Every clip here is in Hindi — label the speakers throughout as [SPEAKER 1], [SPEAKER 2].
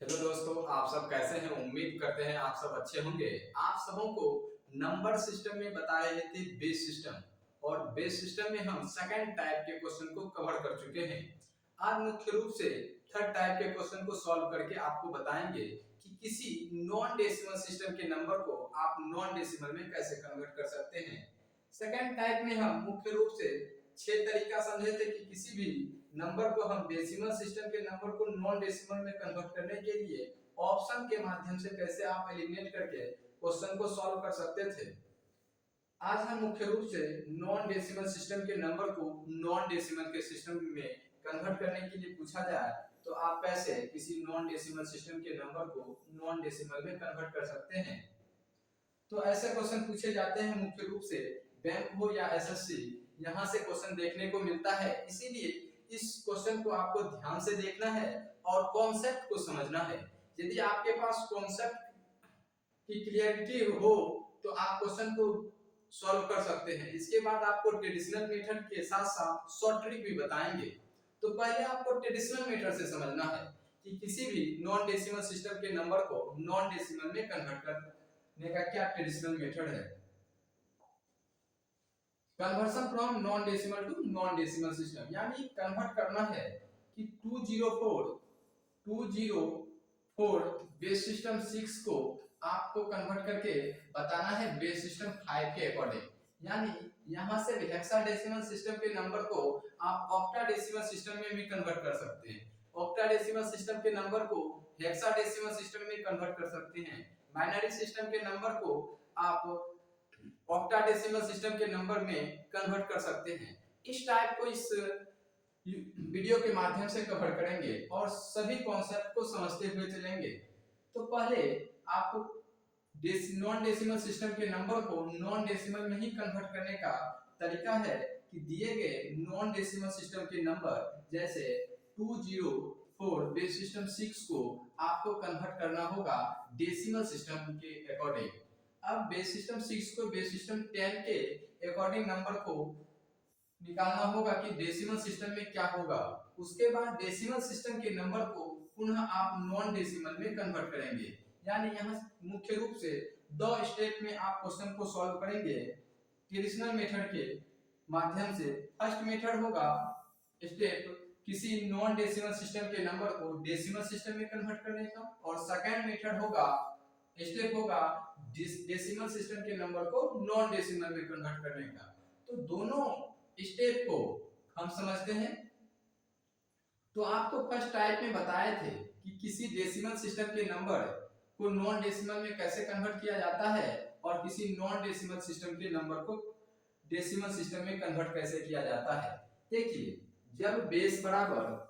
[SPEAKER 1] हेलो दोस्तों, आप सब कैसे हैं? उम्मीद करते हैं आप सब अच्छे होंगे। आप सबों को नंबर सिस्टम में बता रहे थे बेस सिस्टम, और बेस सिस्टम में हम सेकंड टाइप के क्वेश्चन को कवर कर चुके हैं। आज मुख्य रूप से थर्ड टाइप के क्वेश्चन को सॉल्व करके आपको बताएंगे कि किसी नॉन डेसिमल सिस्टम के नंबर को आप नॉन डेसिमल में कैसे कन्वर्ट कर सकते हैं। सेकंड टाइप में हम मुख्य रूप से 6 तरीका समझे थे कि किसी भी नंबर को हम डेसिमल सिस्टम के नंबर को नॉन डेसिमल में कन्वर्ट करने के लिए ऑप्शन के माध्यम से कैसे आप एलिमिनेट करके क्वेश्चन को सॉल्व कर सकते थे। आज हम मुख्य रूप से नॉन डेसिमल सिस्टम के नंबर को नॉन डेसिमल के सिस्टम में कन्वर्ट करने के लिए पूछा जाए तो आप कैसे किसी नॉन डेसिमल सिस्टम के नंबर को नॉन डेसिमल में कन्वर्ट कर सकते हैं। तो ऐसे क्वेश्चन पूछे जाते हैं मुख्य रूप से बैंक हो या एसएससी, यहाँ से क्वेश्चन देखने को मिलता है। इसीलिए इस क्वेश्चन को आपको ध्यान से देखना है और कॉन्सेप्ट को समझना है। यदि आपके पास कॉन्सेप्ट की क्लियरिटी हो तो आप क्वेश्चन को सॉल्व कर सकते हैं। इसके बाद आपको ट्रेडिशनल मेथड के साथ साथ शॉर्ट ट्रिक भी बताएंगे। तो पहले आपको ट्रेडिशनल मेथड से समझना है कि किसी भी नॉन डेसिमल सिस्टम के नंबर को नॉन डेसिमल में कन्वर्ट करने का क्या ट्रेडिशनल मेथड है। Conversion from non decimal to non decimal system, यानी कन्वर्ट करना है कि 204 बेस सिस्टम 6 को आपको कन्वर्ट करके बताना है बेस सिस्टम 5 के अकॉर्डिंग। यानी यहां से हेक्साडेसिमल सिस्टम के नंबर को आप ऑक्टाडेसिमल सिस्टम में भी कन्वर्ट कर सकते हैं। ऑक्टाडेसिमल सिस्टम के नंबर को हेक्साडेसिमल सिस्टम में कन्वर्ट कर सकते हैं। बाइनरी सिस्टम के नंबर को आप ऑक्टाडेसिमल सिस्टम के नंबर में कन्वर्ट कर सकते हैं। इस टाइप को इस वीडियो के माध्यम से कवर करेंगे और सभी कॉन्सेप्ट को समझते हुए चलेंगे। तो पहले आपको नॉन डेसिमल सिस्टम के नंबर को नॉन डेसिमल में ही कन्वर्ट करने का तरीका है कि दिए गए नॉन डेसिमल सिस्टम के नंबर जैसे 204 बेस सिस्टम 6 को आपको कन्वर्ट करना होगा डेसिमल सिस्टम के अकॉर्डिंग। अब बेस सिस्टम 6 को बेस सिस्टम 10 के अकॉर्डिंग नंबर को निकालना होगा कि डेसिमल सिस्टम में क्या होगा। उसके बाद डेसिमल सिस्टम के नंबर को पुनः आप नॉन डेसिमल में कन्वर्ट करेंगे। यानी यहाँ मुख्य रूप से 2 स्टेप में आप क्वेश्चन को सॉल्व करेंगे ट्रेडिशनल मेथड के माध्यम से। फर्स्ट मेथड होगा स्टेप किसी नॉन डेसिमल सिस्टम के नंबर को डेसिमल सिस्टम में कन्वर्ट करने का, और सेकंड मेथड होगा स्टेप होगा डेसिमल सिस्टम के नंबर को नॉन डेसिमल में कन्वर्ट करने का। तो दोनों स्टेप को हम समझते हैं। तो आपको फर्स्ट टाइप में बताए थे कि किसी डेसिमल सिस्टम के नंबर को नॉन डेसिमल में कैसे कन्वर्ट किया जाता है और किसी नॉन डेसिमल सिस्टम के नंबर को डेसिमल सिस्टम में कन्वर्ट कैसे किया जाता है। देखिए, जब बेस बराबर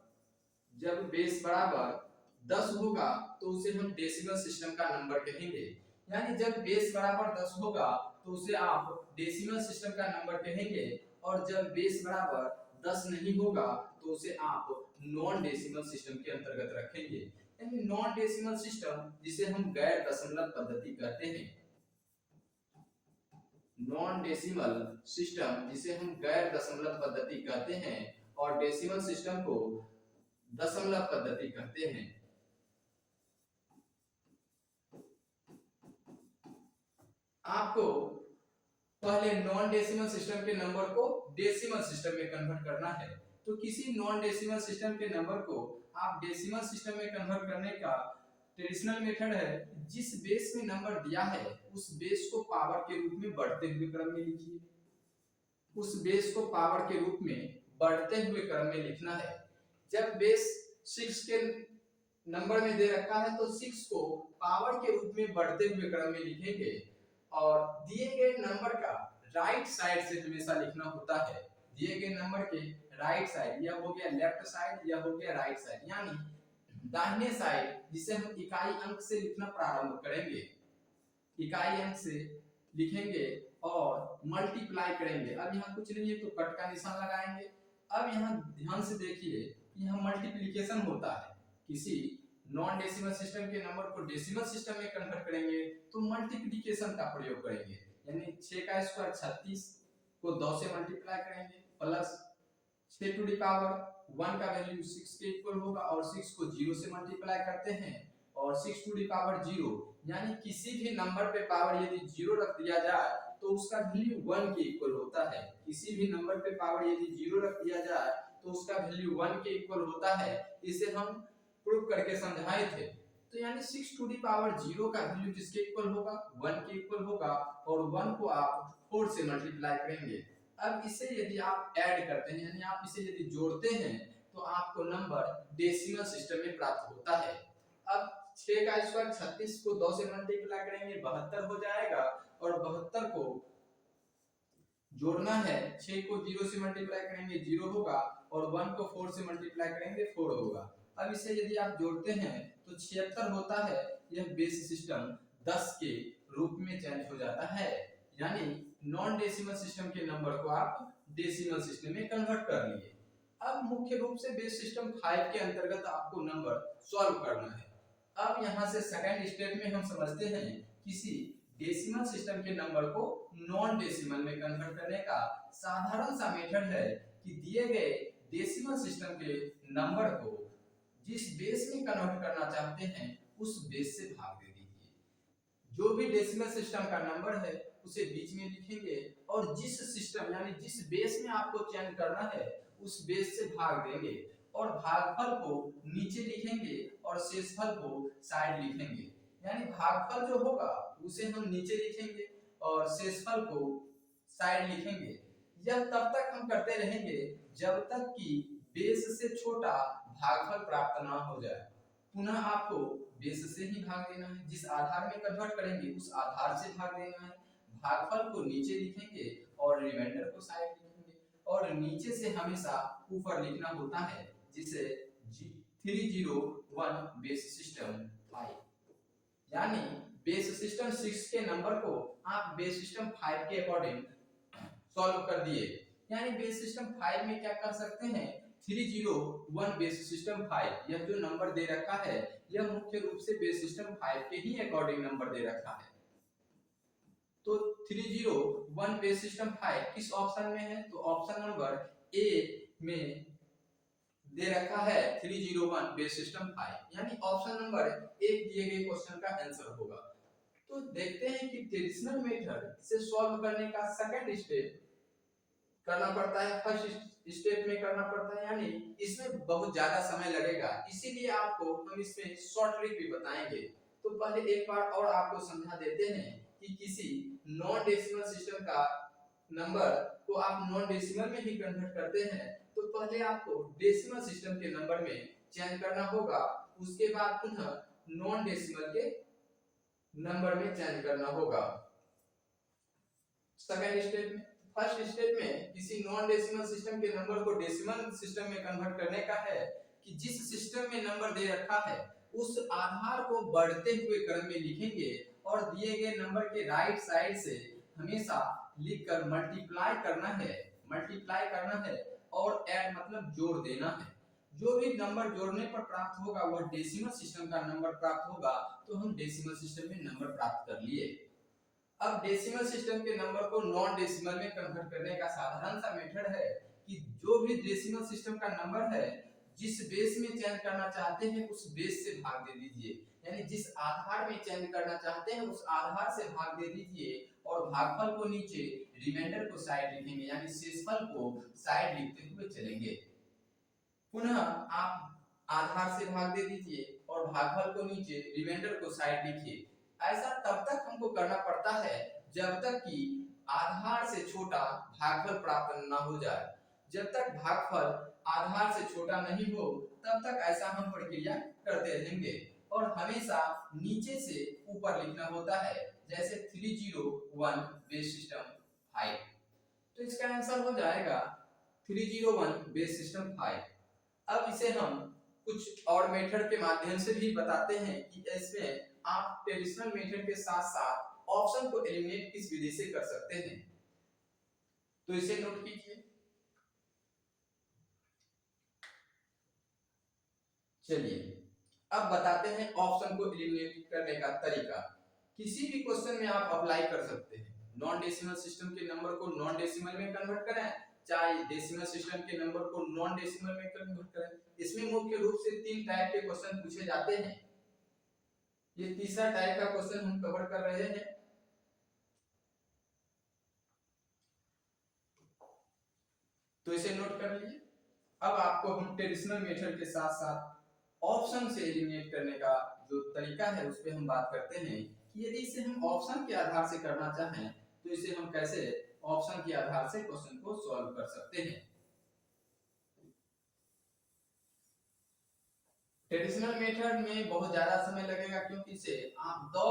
[SPEAKER 1] 10 होगा तो उसे हम डेसिमल सिस्टम का नंबर कहेंगे। यानी जब बेस बराबर 10 होगा तो उसे आप डेसिमल सिस्टम का नंबर कहेंगे, और जब बेस बराबर 10 नहीं होगा तो उसे आप नॉन डेसिमल सिस्टम के अंतर्गत रखेंगे। यानी नॉन डेसिमल सिस्टम जिसे हम गैर दशमलव पद्धति कहते हैं, नॉन डेसिमल सिस्टम जिसे हम गैर दशमलव पद्धति कहते हैं, और डेसिमल सिस्टम को दशमलव पद्धति कहते हैं। आपको पहले नॉन डेसिमल सिस्टम के नंबर को डेसिमल सिस्टम में कन्वर्ट करना है। तो किसी नॉन डेसिमल सिस्टम के नंबर को आप डेसिमल सिस्टम में कन्वर्ट करने का ट्रेडिशनल मेथड है जिस बेस में नंबर दिया है उस बेस को पावर के रूप में बढ़ते हुए क्रम में लिखिए। उस बेस को पावर के रूप में बढ़ते हुए क्रम में लिखना है। जब बेस 6 के नंबर में दे रखा है तो 6 को पावर के रूप में बढ़ते हुए क्रम में लिखेंगे, और दिए गए नंबर का राइट साइड से हमेशा लिखना होता है। दिए गए नंबर के राइट साइड, यह हो गया लेफ्ट साइड, यह हो गया राइट साइड। यानी दाहिने साइड जिसे हम इकाई अंक से लिखना प्रारंभ करेंगे, इकाई अंक से लिखेंगे और मल्टीप्लाई करेंगे। अब यहाँ कुछ नहीं है तो कट का निशान लगाएंगे। अब यहाँ ध्यान से देखिए कि यहाँ मल्टीप्लिकेशन होता है। किसी नॉन डेसिमल सिस्टम के नंबर को डेसिमल सिस्टम में कन्वर्ट करेंगे तो मल्टीप्लिकेशन का प्रयोग करेंगे। यानी 6 का स्क्वायर 36 को 2 से मल्टीप्लाई करेंगे, प्लस 6 टू द पावर 1 का वैल्यू 6 के इक्वल होगा, और 6 को 0 से मल्टीप्लाई करते हैं और 6 टू दी पावर 0, यानी किसी भी नंबर पे पावर यदि 0 रख दिया जाए तो उसका वैल्यू 1 के इक्वल होता है। किसी भी नंबर पे पावर यदि 0 रख दिया जाए तो उसका वैल्यू 1 के इक्वल होता है। इसे हम प्रूव करके समझाए थे। तो यानी 6 टू दी पावर 0 का वैल्यू किसके इक्वल होगा, 1 के इक्वल होगा, और 1 को आप 4 से मल्टीप्लाई करेंगे। अब इसे यदि आप ऐड करते हैं, यानी आप इसे यदि जोड़ते हैं तो आपको नंबर डेसिमल सिस्टम में प्राप्त होता है। अब 6 का स्क्वायर 36 को 2 से मल्टीप्लाई करेंगे 72 हो जाएगा, और 72 को जोड़ना है, 6 को 0 से मल्टीप्लाई करेंगे 0 होगा, और 1 को 4 से मल्टीप्लाई करेंगे 4 होगा। अब इसे यदि आप जोड़ते हैं तो 76 होता है। यह बेस सिस्टम 10 के रूप में चेंज हो जाता है, यानी नॉन डेसिमल सिस्टम के नंबर को आप डेसिमल सिस्टम में कन्वर्ट कर लिए। अब मुख्य रूप से बेस सिस्टम 5 के अंतर्गत आपको नंबर सॉल्व करना है। अब यहाँ से सेकंड स्टेप में हम समझते हैं किसी डेसिमल सिस्टम के नंबर को नॉन डेसिमल में कन्वर्ट करने का साधारण सा मेथड है कि दिए गए डेसिमल सिस्टम के नंबर को जिस बेस में कन्वर्ट करना चाहते हैं उस बेस से भाग दे दीजिए। जो भी डेसिमल सिस्टम का नंबर है उसे बीच में लिखेंगे, और जिस सिस्टम यानी जिस बेस में आपको चेंज करना है उस बेस से भाग देंगे, और भागफल को नीचे लिखेंगे और शेषफल को साइड लिखेंगे। यानी भागफल जो होगा उसे हम नीचे लिखेंगे और शेषफल को साइड लिखेंगे। यह तब तक हम करते रहेंगे जब तक कि बेस से छोटा भागफल प्राप्त ना हो जाए। पुनः आपको बेस से ही भाग देना है, जिस आधार में कन्वर्ट करेंगे उस आधार से भाग देना है। भागफल को नीचे लिखेंगे और रिमाइंडर को साइड लिखेंगे, और नीचे से हमेशा ऊपर लिखना होता है, जिसे 301 बेस सिस्टम 5, यानी बेस सिस्टम 6 के नंबर को आप बेस सिस्टम 5 के अकॉर्डिंग सॉल्व कर दिए। यानी बेस सिस्टम 5 में क्या कर सकते हैं, 301 बेस सिस्टम 5, यह जो नंबर दे रखा है यह मुख्य रूप से बेस सिस्टम 5 के ही अकॉर्डिंग नंबर दे रखा है। तो 301 बेस सिस्टम 5 किस ऑप्शन में है, तो ऑप्शन नंबर ए में दे रखा है 301 बेस सिस्टम 5, यानी ऑप्शन नंबर एक दिए गए क्वेश्चन का आंसर होगा। तो देखते हैं कि ट्रेडिशनल मेथड से सॉल्व करने का सेकंड स्टेप करना पड़ता है, फर्स्ट स्टेप में करना पड़ता है, यानी इसमें बहुत ज्यादा समय लगेगा, इसीलिए आपको हम इसमें शॉर्ट ट्रिक भी बताएंगे। तो पहले एक बार और आपको समझा देते हैं कि किसी नॉन डेसिमल सिस्टम का नंबर को आप नॉन डेसिमल में ही कन्वर्ट करते हैं, तो पहले आपको डेसिमल सिस्टम के नंबर में चेंज करना होगा, उसके बाद पुनः नॉन डेसिमल के नंबर में चेंज करना होगा। सेकंड स्टेप में, फर्स्ट स्टेप में किसी नॉन डेसिमल सिस्टम के नंबर को डेसिमल सिस्टम में कन्वर्ट करने का है कि जिस सिस्टम में नंबर दे रखा है उस आधार को बढ़ते हुए क्रम में लिखेंगे, और दिए गए नंबर के राइट साइड से हमेशा लिखकर मल्टीप्लाई करना है और ऐड मतलब जोड़ देना है। जो भी नंबर जोड़ने पर प्राप्त होगा वह डेसिमल सिस्टम का नंबर प्राप्त होगा, तो हम डेसिमल सिस्टम में नंबर प्राप्त कर लिए। अब डेसिमल सिस्टम के नंबर को नॉन डेसिमल में कन्वर्ट करने का साधारण सा मेथड है कि जो भी डेसिमल सिस्टम का नंबर है जिस बेस में चेंज करना चाहते हैं उस बेस से भाग दे दीजिए, यानी जिस आधार में चेंज करना चाहते हैं उस आधार से भाग दे दीजिए, और भागफल को नीचे रिमाइंडर को साइड लिखेंगे, यानी शेषफल को साइड लिखते हुए चलेंगे। पुनः आप आधार से भाग दे दीजिए और भागफल को नीचे रिमाइंडर को साइड लिखिए। ऐसा तब तक हमको करना पड़ता है जब तक कि आधार से छोटा भागफल प्राप्त न हो जाए। जब तक भागफल आधार से छोटा नहीं हो तब तक ऐसा हम प्रक्रिया करते रहेंगे, और हमेशा नीचे से ऊपर लिखना होता है, जैसे 301 बेस सिस्टम 5। तो इसका आंसर हो जाएगा 301 बेस सिस्टम 5। अब इसे हम कुछ और मेथड के माध्यम से भी बताते हैं कि इसमें आप ट्रेडिशनल मेथड के साथ साथ ऑप्शन को एलिमिनेट किस विधि से कर सकते हैं। तो इसे नोट कीजिए। चलिए अब बताते हैं ऑप्शन को एलिमिनेट करने का तरीका। किसी भी क्वेश्चन में आप अप्लाई कर सकते हैं। नॉन डेसिमल सिस्टम के नंबर को नॉन डेसिमल में कन्वर्ट करें, चाहे डेसिमल सिस्टम के नंबर को नॉन डेसिमल में कन्वर्ट करें। इसमें मुख्य रूप से 3 टाइप के क्वेश्चन पूछे जाते हैं। ये तीसरा टाइप का क्वेश्चन हम कवर कर रहे हैं। तो इसे नोट कर लीजिए। अब आपको हम ट्रेडिशनल मेथड के साथ साथ ऑप्शन से एलिमिनेट करने का जो तरीका है उस पर हम बात करते हैं कि यदि इसे हम ऑप्शन के आधार से करना चाहें तो इसे हम कैसे ऑप्शन के आधार से क्वेश्चन को सॉल्व कर सकते हैं। ट्रेडिशनल मेथड में बहुत ज्यादा समय लगेगा क्योंकि इसे आप 2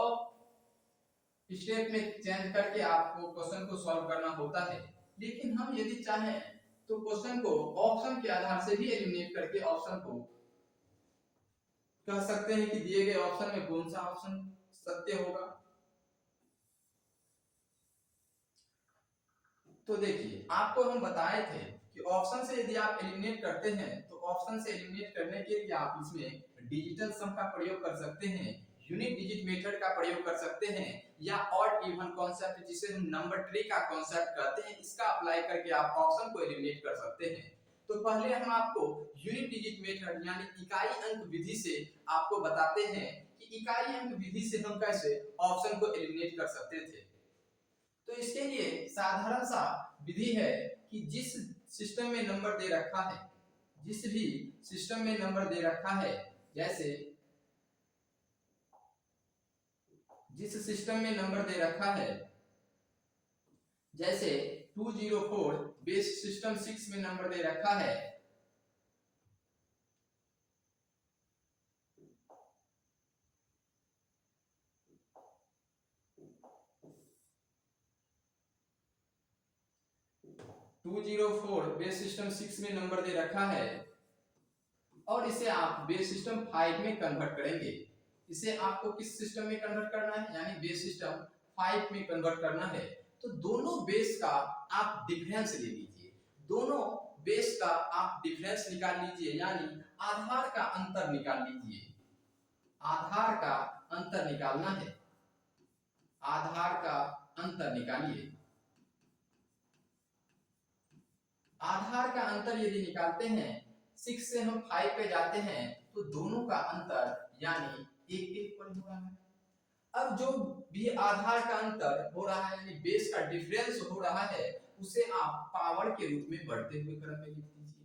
[SPEAKER 1] स्टेप में चेंज करके आपको क्वेश्चन को सॉल्व करना होता है। लेकिन हम यदि चाहें तो क्वेश्चन को ऑप्शन के आधार से भी एलिमिनेट करके ऑप्शन को कह सकते हैं कि दिए गए ऑप्शन में कौन सा ऑप्शन सत्य होगा। तो देखिए आपको हम बताए थे कि ऑप्शन से यदि आप एलिमिनेट करते हैं तो ऑप्शन से एलिमिनेट करने के लिए आप इसमें डिजिटल सम का प्रयोग कर सकते हैं, यूनिक डिजिट मेथड का प्रयोग कर सकते हैं, या ऑड इवन कॉन्सेप्ट जिसे हम नंबर ट्री का कॉन्सेप्ट कहते हैं इसका अप्लाई करके आप ऑप्शन को एलिमिनेट कर सकते हैं। तो पहले हम आपको यूनिक डिजिट मेथड यानी इकाई अंक विधि से आपको बताते हैं कि इकाई अंक विधि से हम कैसे ऑप्शन को एलिमिनेट कर सकते थे। तो इसके लिए साधारण सा विधि है कि जिस सिस्टम में नंबर दे रखा है, जिस भी सिस्टम में नंबर दे रखा है, जैसे जिस सिस्टम में नंबर दे रखा है, जैसे 204 बेस सिस्टम 6 में नंबर दे रखा है, बेस सिस्टम 6 में नंबर दे रखा है और इसे आप बेस सिस्टम 5 में कन्वर्ट करेंगे। इसे आपको किस सिस्टम में कन्वर्ट करना है, यानी बेस सिस्टम 5 में कन्वर्ट करना है। तो दोनों बेस का आप डिफरेंस ले लीजिए, दोनों बेस का आप डिफरेंस निकाल लीजिए, यानी आधार का अंतर निकाल लीजिए। आधार का अंतर निकालना है, आधार का अंतर निकालिए। आधार का अंतर यदि निकालते हैं, 6 से हम 5 पे जाते हैं तो दोनों का अंतर यानी 1 पर हो रहा है। अब जो भी आधार का अंतर हो रहा है यानी बेस का डिफरेंस हो रहा है उसे आप पावर के रूप में बढ़ते हुए क्रम में लिख लीजिए,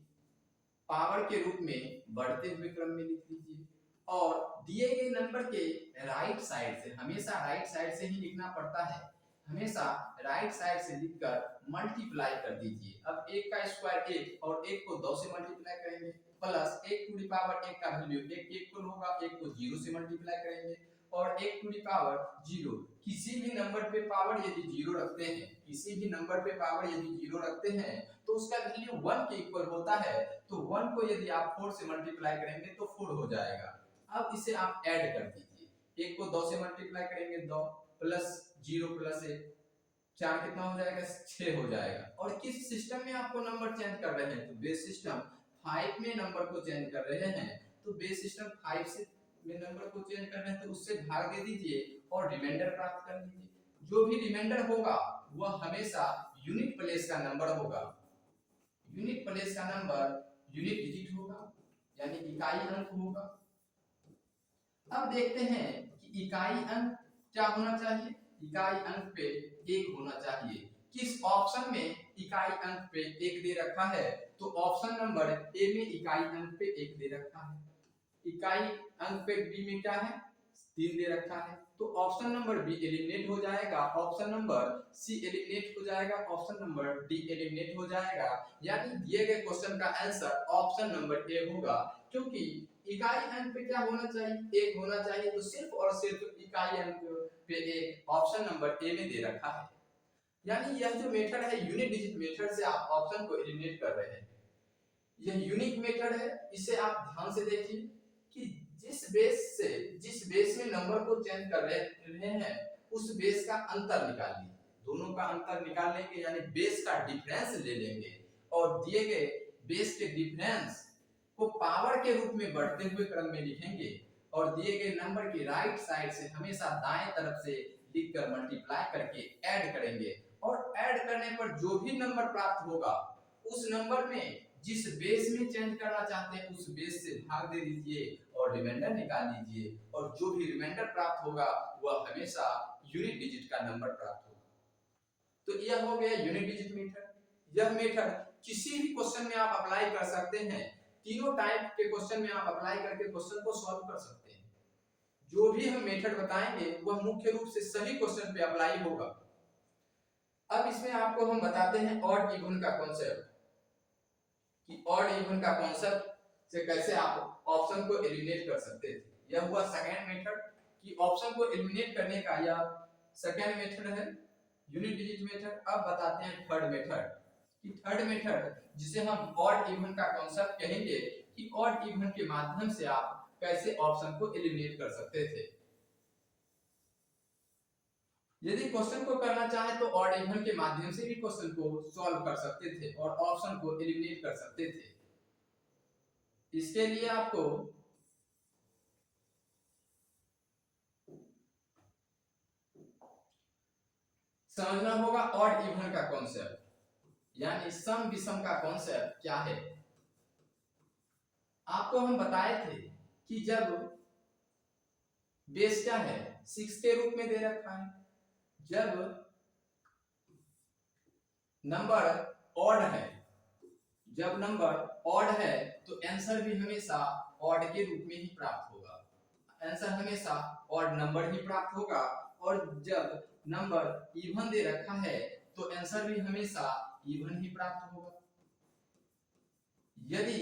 [SPEAKER 1] पावर के रूप में बढ़ते हुए क्रम में लिख लीजिए। और दिए गए नंबर के राइट साइड से, हमेशा राइट साइड से ही लिखना पड़ता है, हमेशा राइट साइड से लिखकर मल्टीप्लाई कर दीजिए। अब 1 का स्क्वायर 1 और 1 को 2 से मल्टीप्लाई करेंगे, प्लस 1 टू द पावर 1 का वैल्यू 1 1 होगा, 1 को 0 से मल्टीप्लाई करेंगे और 1 टू द पावर 0। किसी भी नंबर पे पावर यदि 0 रखते हैं, किसी भी नंबर पे पावर यदि 0 रखते हैं तो उसका वैल्यू 1 के इक्वल होता है। तो 1 को यदि आप 4 से मल्टीप्लाई करेंगे तो 4 हो जाएगा। अब इसे आप ऐड कर दीजिए, 1 को 2 से मल्टीप्लाई करेंगे 2 प्लस 0 प्लस 1 4 कितना हो जाएगा, 6 हो जाएगा। और किस सिस्टम में आपको नंबर चेंज कर रहे हैं, तो बेस सिस्टम 5 में नंबर को चेंज कर रहे हैं। तो बेस सिस्टम 5 से में नंबर को चेंज कर रहे हैं तो उससे भाग दे दीजिए और रिमाइंडर प्राप्त कर लीजिए। जो भी रिमाइंडर होगा वह हमेशा यूनिट प्लेस का नंबर होगा, यूनिट प्लेस का नंबर यूनिट डिजिट होगा यानी इकाई अंक होगा। अब देखते हैं कि इकाई अंक क्या होना चाहिए, इकाई अंक पे 1 होना चाहिए। किस ऑप्शन में इकाई अंक पे 1 दे रखा है, तो ऑप्शन नंबर ए में इकाई अंक पे 1 दे रखा है, इकाई अंक पे बी में क्या है 3 दे रखा है। तो ऑप्शन नंबर बी एलिमिनेट हो जाएगा, ऑप्शन नंबर सी एलिमिनेट हो जाएगा, ऑप्शन नंबर डी एलिमिनेट हो जाएगा। यानी दिए गए क्वेश्चन का आंसर ऑप्शन नंबर ए होगा, क्योंकि इकाई अंक पे क्या होना चाहिए, 1 होना चाहिए। तो सिर्फ और सिर्फ इकाई अंक पे 1 ऑप्शन नंबर ए में दे रखा है। यानी यह जो मेथड है यूनिक डिजिट मेथड से आप ऑप्शन को एलिमिनेट कर रहे हैं, यह यूनिक मेथड है। इसे आप ध्यान से देखिए कि जिस बेस में नंबर को चेंज कर रहे हैं उस बेस का अंतर निकाल लीजिए, दोनों का अंतर निकाल लेंगे यानी बेस का डिफरेंस ले लेंगे और दिए गए बेस के डिफरेंस को पावर के रूप में बढ़ते हुए क्रम में लिखेंगे और दिए गए नंबर की राइट साइड से हमेशा दाएं तरफ से लिखकर मल्टीप्लाई करके ऐड करेंगे और ऐड करने पर जो भी नंबर प्राप्त होगा उस नंबर में जिस बेस में चेंज करना चाहते हैं उस बेस से भाग दे दीजिए और रिमाइंडर निकाल लीजिए, और जो भी रिमाइंडर प्राप्त होगा वह हमेशा यूनिट डिजिट का नंबर प्राप्त होगा। तो यह हो गया यूनिट डिजिट मेथड। यह मेथड किसी भी क्वेश्चन में आप अप्लाई कर सकते हैं, तीनों टाइप के क्वेश्चन में आप अप्लाई करके क्वेश्चन को सॉल्व कर सकते हैं। जो भी हम मेथड बताएंगे वह मुख्य रूप से सभी क्वेश्चन पे अप्लाई होगा। अब इसमें आपको हम बताते हैं ऑड इवन का कॉन्सेप्ट, कि ऑड इवन का कॉन्सेप्ट से कैसे आप ऑप्शन को एलिमिनेट कर सकते थे। यह हुआ सेकंड मेथड, कि ऑप्शन को एलिमिनेट करने का यह सेकंड मेथड है, यूनिट डिजिट मेथड। अब बताते हैं थर्ड मेथड, कि थर्ड मेथड जिसे हम ऑड इवन का कॉन्सेप्ट कहेंगे, कि ऑड इवन के माध्यम से आप कैसे ऑप्शन को एलिमिनेट कर सकते थे। यदि क्वेश्चन को करना चाहे तो ऑड इवन के माध्यम से भी क्वेश्चन को सॉल्व कर सकते थे और ऑप्शन को एलिमिनेट कर सकते थे। इसके लिए आपको समझना होगा ऑड इवन का कॉन्सेप्ट, यानी सम विषम का कॉन्सेप्ट क्या है। आपको हम बताए थे कि जब बेस क्या है 6 के रूप में दे रखा है, जब नंबर ऑड है, जब नंबर ऑड है तो आंसर भी हमेशा ऑड के रूप में ही प्राप्त होगा, आंसर हमेशा ऑड नंबर ही प्राप्त होगा। और जब नंबर इवन दे रखा है तो आंसर भी हमेशा इवन ही प्राप्त होगा। यदि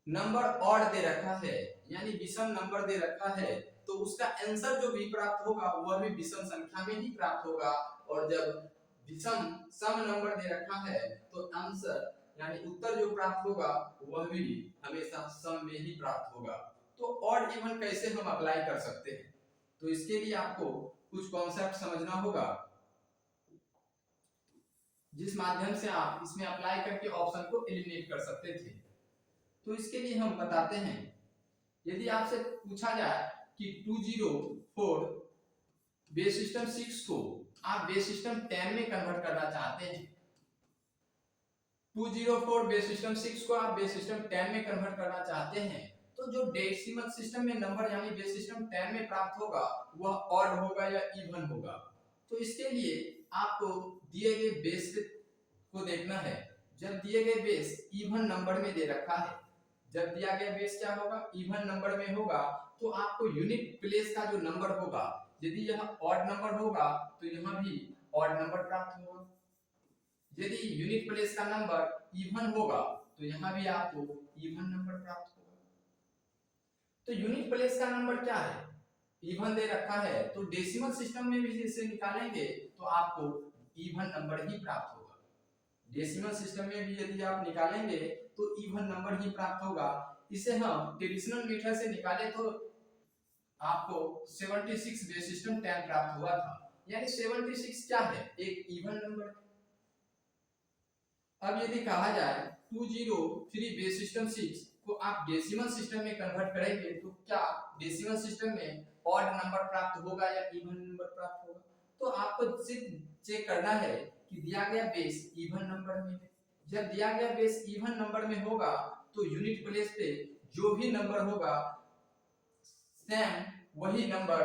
[SPEAKER 1] नंबर ऑड दे रखा है यानी विषम नंबर दे रखा है तो उसका आंसर जो भी प्राप्त होगा वह भी विषम संख्या में ही प्राप्त होगा, और जब विषम सम नंबर दे रखा है तो आंसर यानी उत्तर जो प्राप्त होगा वह भी हमेशा सम में ही प्राप्त होगा। तो ऑड इवन कैसे हम अप्लाई कर सकते हैं, तो इसके लिए आपको कुछ कॉन्सेप्ट समझना होगा जिस माध्यम से आप इसमें अप्लाई करके ऑप्शन को एलिमिनेट कर सकते थे। तो इसके लिए हम बताते हैं, यदि आपसे पूछा जाए कि 204 बेस सिस्टम 6 को आप बेस सिस्टम 10 में कन्वर्ट करना चाहते हैं, 204 बेस सिस्टम 6 को आप बेस सिस्टम 10 में कन्वर्ट करना चाहते हैं, तो जो डेसिमल सिस्टम में नंबर यानी बेस सिस्टम 10 में प्राप्त होगा वह ऑड होगा या इवन होगा। तो इसके लिए आपको दिए गए बेस को देखना है। जब दिए गए बेस इवन नंबर में दे रखा है, जब दिया गया बेस क्या होगा इवन नंबर में होगा, तो आपको यूनिट प्लेस का जो नंबर होगा, यदि यह ऑड नंबर होगा तो यहाँ भी ऑड नंबर प्राप्त होगा। यदि यूनिट प्लेस का नंबर इवन होगा तो यहाँ भी आपको इवन नंबर प्राप्त होगा। तो यूनिट प्लेस का नंबर क्या है, इवन दे रखा है, तो डेसिमल सिस्टम में भी इसे निकालेंगे तो आपको इवन नंबर ही प्राप्त होगा। डेसिमल सिस्टम में भी यदि आप निकालेंगे तो इवन नंबर ही प्राप्त होगा। इसे हम ट्रेडिशनल मेथड से निकाले तो आपको 76 बेस सिस्टम 10 प्राप्त हुआ था, यानी 76 क्या है एक इवन नंबर है। अब यदि कहा जाए 203 बेस सिस्टम 6 को आप डेसिमल सिस्टम में कन्वर्ट करेंगे तो क्या डेसिमल सिस्टम में ऑड नंबर प्राप्त होगा या इवन नंबर प्राप्त होगा। तो आपको सिर्फ चेक करना है कि दिया गया बेस इवन नंबर में है। जब दिया गया बेस इवन नंबर में होगा तो यूनिट प्लेस पे जो भी नंबर होगा सेम वही नंबर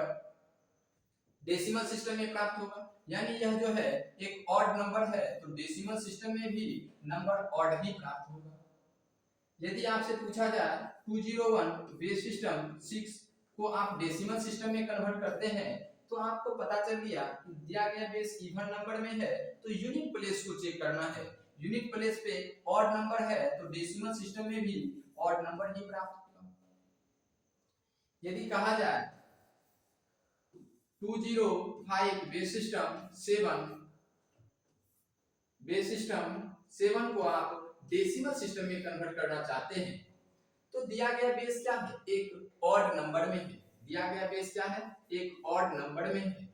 [SPEAKER 1] डेसिमल सिस्टम में प्राप्त होगा। यानी यह जो है एक ऑड नंबर है तो डेसिमल सिस्टम में भी नंबर ऑड ही प्राप्त होगा। यदि आपसे पूछा जाए 201 बेस सिस्टम 6 को आप डेसिमल सिस्टम में कन्वर्ट करते हैं तो आपको पता चल गया कि दिया गया बेस इवन नंबर में है तो यूनिट प्लेस को चेक करना है। यूनिट प्लेस पे ऑड नंबर है तो डेसिमल सिस्टम में भी ऑड नंबर ही प्राप्त होगा। यदि कहा जाए 205 बेस सिस्टम 7 को आप डेसिमल सिस्टम में कन्वर्ट करना चाहते हैं तो दिया गया बेस क्या है एक ऑड नंबर में है। दिया गया बेस क्या है एक ऑड नंबर में है।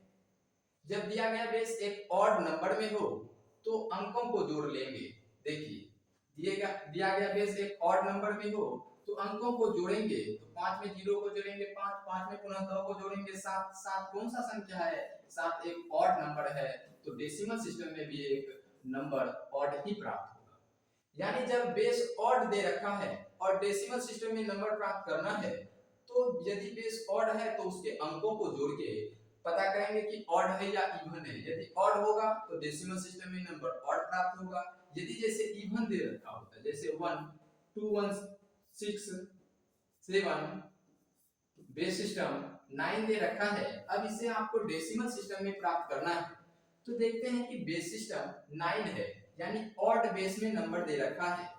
[SPEAKER 1] जब दिया गया बेस एक ऑड नंबर में हो तो अंकों को जोड़ लेंगे। देखिए दिया गया बेस एक ऑड नंबर में हो तो अंकों को जोड़ेंगे तो 5 में 0 को जोड़ेंगे 5, 5 में पुनः 2 को जोड़ेंगे 7, 7 कौन सा संख्या है 7 एक ऑड नंबर है तो डेसिमल सिस्टम में भी एक नंबर ऑड ही प्राप्त होगा। यानी जब बेस ऑड दे रखा है और डेसिमल सिस्टम में नंबर प्राप्त करना है, तो यदि बेस ऑड है तो उसके अंकों को जोड़ के पता करेंगे कि ऑड है या इवन है। यदि ऑड होगा तो डेसिमल सिस्टम में नंबर ऑड प्राप्त होगा। यदि जैसे इवन दे रखा होता है, जैसे 1 2 1 6 7, बेस सिस्टम 9 दे रखा है, अब इसे आपको डेसिमल सिस्टम में प्राप्त करना है। तो देखते हैं कि बेस सिस्टम 9 है, यानी ऑड बेस में नंबर दे रखा है।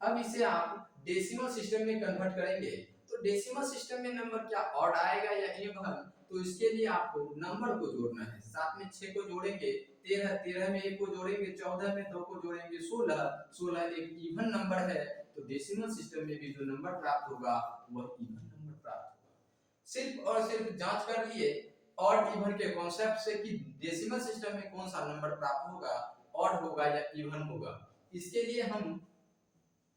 [SPEAKER 1] अब इसे आप डेसिमल सिस्टम में कन्वर्ट करेंगे, तो डेसिमल सिस्टम में नंबर क्या ऑड आएगा या इवन, तो इसके लिए आपको नंबर को जोड़ना है। 7 में 6 को जोड़ेंगे 13, 13 में 1 को जोड़ेंगे 14, में 2 को जोड़ेंगे 16, 16 एक इवन नंबर है, तो डेसिमल सिस्टम में भी जो नंबर प्राप्त होगा वह इवन नंबर प्राप्त होगा। सिर्फ और सिर्फ जांच कर लिए ऑड इवन के कॉन्सेप्ट से कि डेसिमल सिस्टम में कौन सा नंबर प्राप्त होगा, ऑड होगा या इवन होगा। इसके लिए हम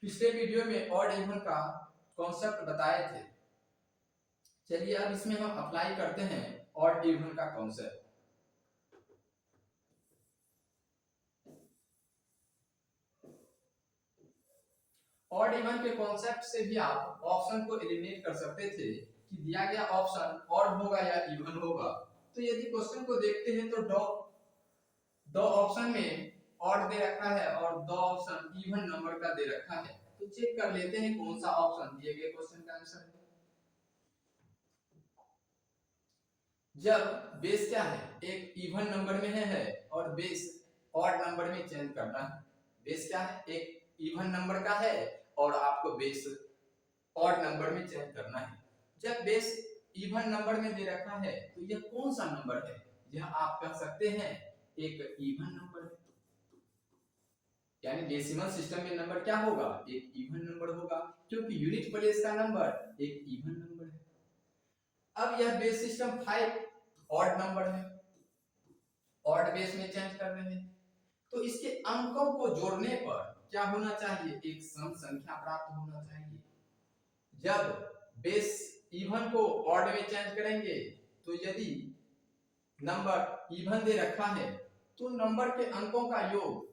[SPEAKER 1] पिछले वीडियो में ऑड इवन का कॉन्सेप्ट बताए थे। चलिए अब इसमें हम अप्लाई करते हैं ऑड इवन का कॉन्सेप्ट। ऑड इवन के कॉन्सेप्ट से भी आप ऑप्शन को एलिमिनेट कर सकते थे कि दिया गया ऑप्शन ऑड होगा या इवन होगा। तो यदि क्वेश्चन को देखते हैं तो दो ऑप्शन में ऑड दे रखा है और दो ऑप्शन इवन नंबर का दे रखा है, तो चेक कर लेते हैं कौन सा ऑप्शन दिए गए क्वेश्चन का आंसर है। जब बेस क्या है, एक इवन नंबर में है और बेस ऑड नंबर में चेंज करना है। बेस क्या है, एक इवन नंबर का है और आपको बेस ऑड नंबर में चेंज करना है। जब बेस इवन नंबर में दे रखा है तो यह कौन सा नंबर है, यह आप कह सकते हैं एक इवन नंबर है। यानी डेसिमल सिस्टम में नंबर क्या होगा, एक इवन नंबर होगा, क्योंकि यूनिट प्लेस का नंबर एक इवन नंबर है। अब यह बेस सिस्टम 5 ऑड नंबर है, ऑड बेस में चेंज कर रहे हैं, तो इसके अंकों को जोड़ने पर क्या होना चाहिए, एक सम संख्या प्राप्त होना चाहिए। जब बेस इवन को ऑड में चेंज करेंगे तो यदि नंबर इवन दे रखा है तो नंबर के अंकों का योग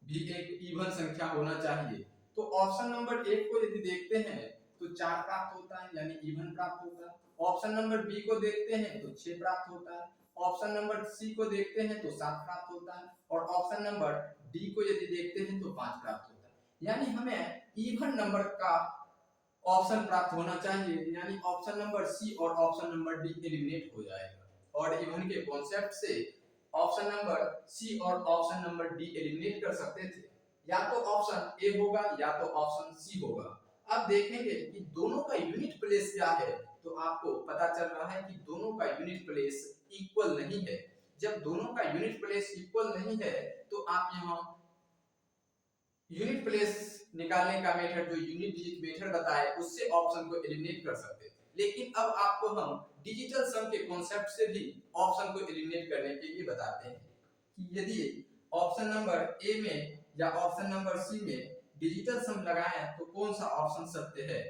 [SPEAKER 1] भी एक इवन संख्या होना चाहिए। तो ऑप्शन नंबर 1 को यदि देखते हैं तो 4 प्राप्त होता है, यानी इवन प्राप्त होता है। ऑप्शन नंबर बी को देखते हैं तो 6 प्राप्त होता है। ऑप्शन नंबर सी को देखते हैं तो 7 प्राप्त होता है और ऑप्शन नंबर डी को यदि देखते हैं तो 5 प्राप्त होता है। यानी हमें इवन नंबर का ऑप्शन प्राप्त होना चाहिए, यानी ऑप्शन नंबर सी और ऑप्शन नंबर डी एलिमिनेट हो जाएगा। और इवन के कॉन्सेप्ट से ऑप्शन नंबर सी और ऑप्शन नंबर डी एलिमिनेट कर सकते थे, या तो ऑप्शन ए होगा या तो ऑप्शन सी होगा। अब देखेंगे कि दोनों का यूनिट प्लेस क्या है, तो आपको पता चल रहा है कि दोनों का यूनिट प्लेस इक्वल नहीं है। जब दोनों का यूनिट प्लेस इक्वल नहीं है तो आप यहाँ यूनिट प्लेस निकालने का मेथड, जो यूनिट डिजिट मेथड बताए, उससे ऑप्शन को एलिमिनेट कर सकते थे। लेकिन अब आपको हम डिजिटल सम के कॉन्सेप्ट से भी ऑप्शन को एलिमिनेट करने के लिए बताते हैं कि यदि ऑप्शन नंबर ए में या ऑप्शन नंबर सी में डिजिटल सम लगाएं तो कौन सा ऑप्शन सत्य है।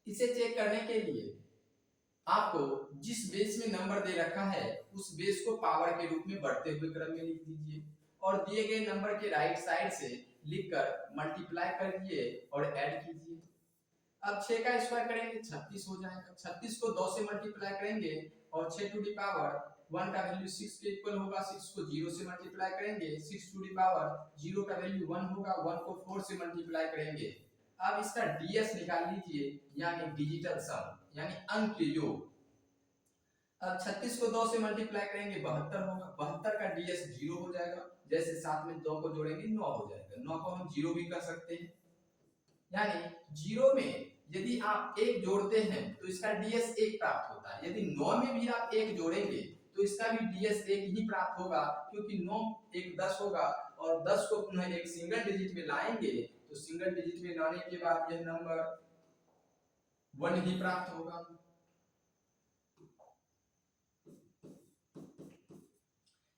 [SPEAKER 1] इसे चेक करने के लिए आपको जिस बेस में नंबर दे रखा है उस बेस को पावर के रूप में बढ़ते हुए क्रम में लिख दीजिए और दिए गए नंबर के राइट साइड से लिखकर मल्टीप्लाई करिए और ऐड कीजिए। अब 6 का स्क्वायर करेंगे 36 हो जाएगा। 36 को 2 से मल्टीप्लाई करेंगे और 6 टू दी पावर 1 का वैल्यू 6 के इक्वल होगा। 6 को 0 से मल्टीप्लाई करेंगे 6 टू दी पावर 0 का वैल्यू 1 होगा। 1 को 4 से मल्टीप्लाई करेंगे। अब इसका डीएस निकाल लीजिए, यानी डिजिटल सम, यानी अंक के योग। अब 36 को 2 से मल्टीप्लाई करेंगे 72 होगा। 72 का डीएस 0 हो जाएगा। जैसे साथ में 2 को जोड़ेंगे 9 हो जाएगा। 9 को हम 0 भी कर सकते हैं, यानी 0 में यदि आप 1 जोड़ते हैं तो इसका डीएस 1 प्राप्त होता है। यदि 9 में भी आप 1 जोड़ेंगे तो इसका भी डीएस 1 ही प्राप्त होगा, क्योंकि 9 1 10 होगा और 10 को पुनः एक सिंगल डिजिट में लाएंगे तो सिंगल डिजिट में लाने के बाद यह नंबर 1 ही प्राप्त होगा।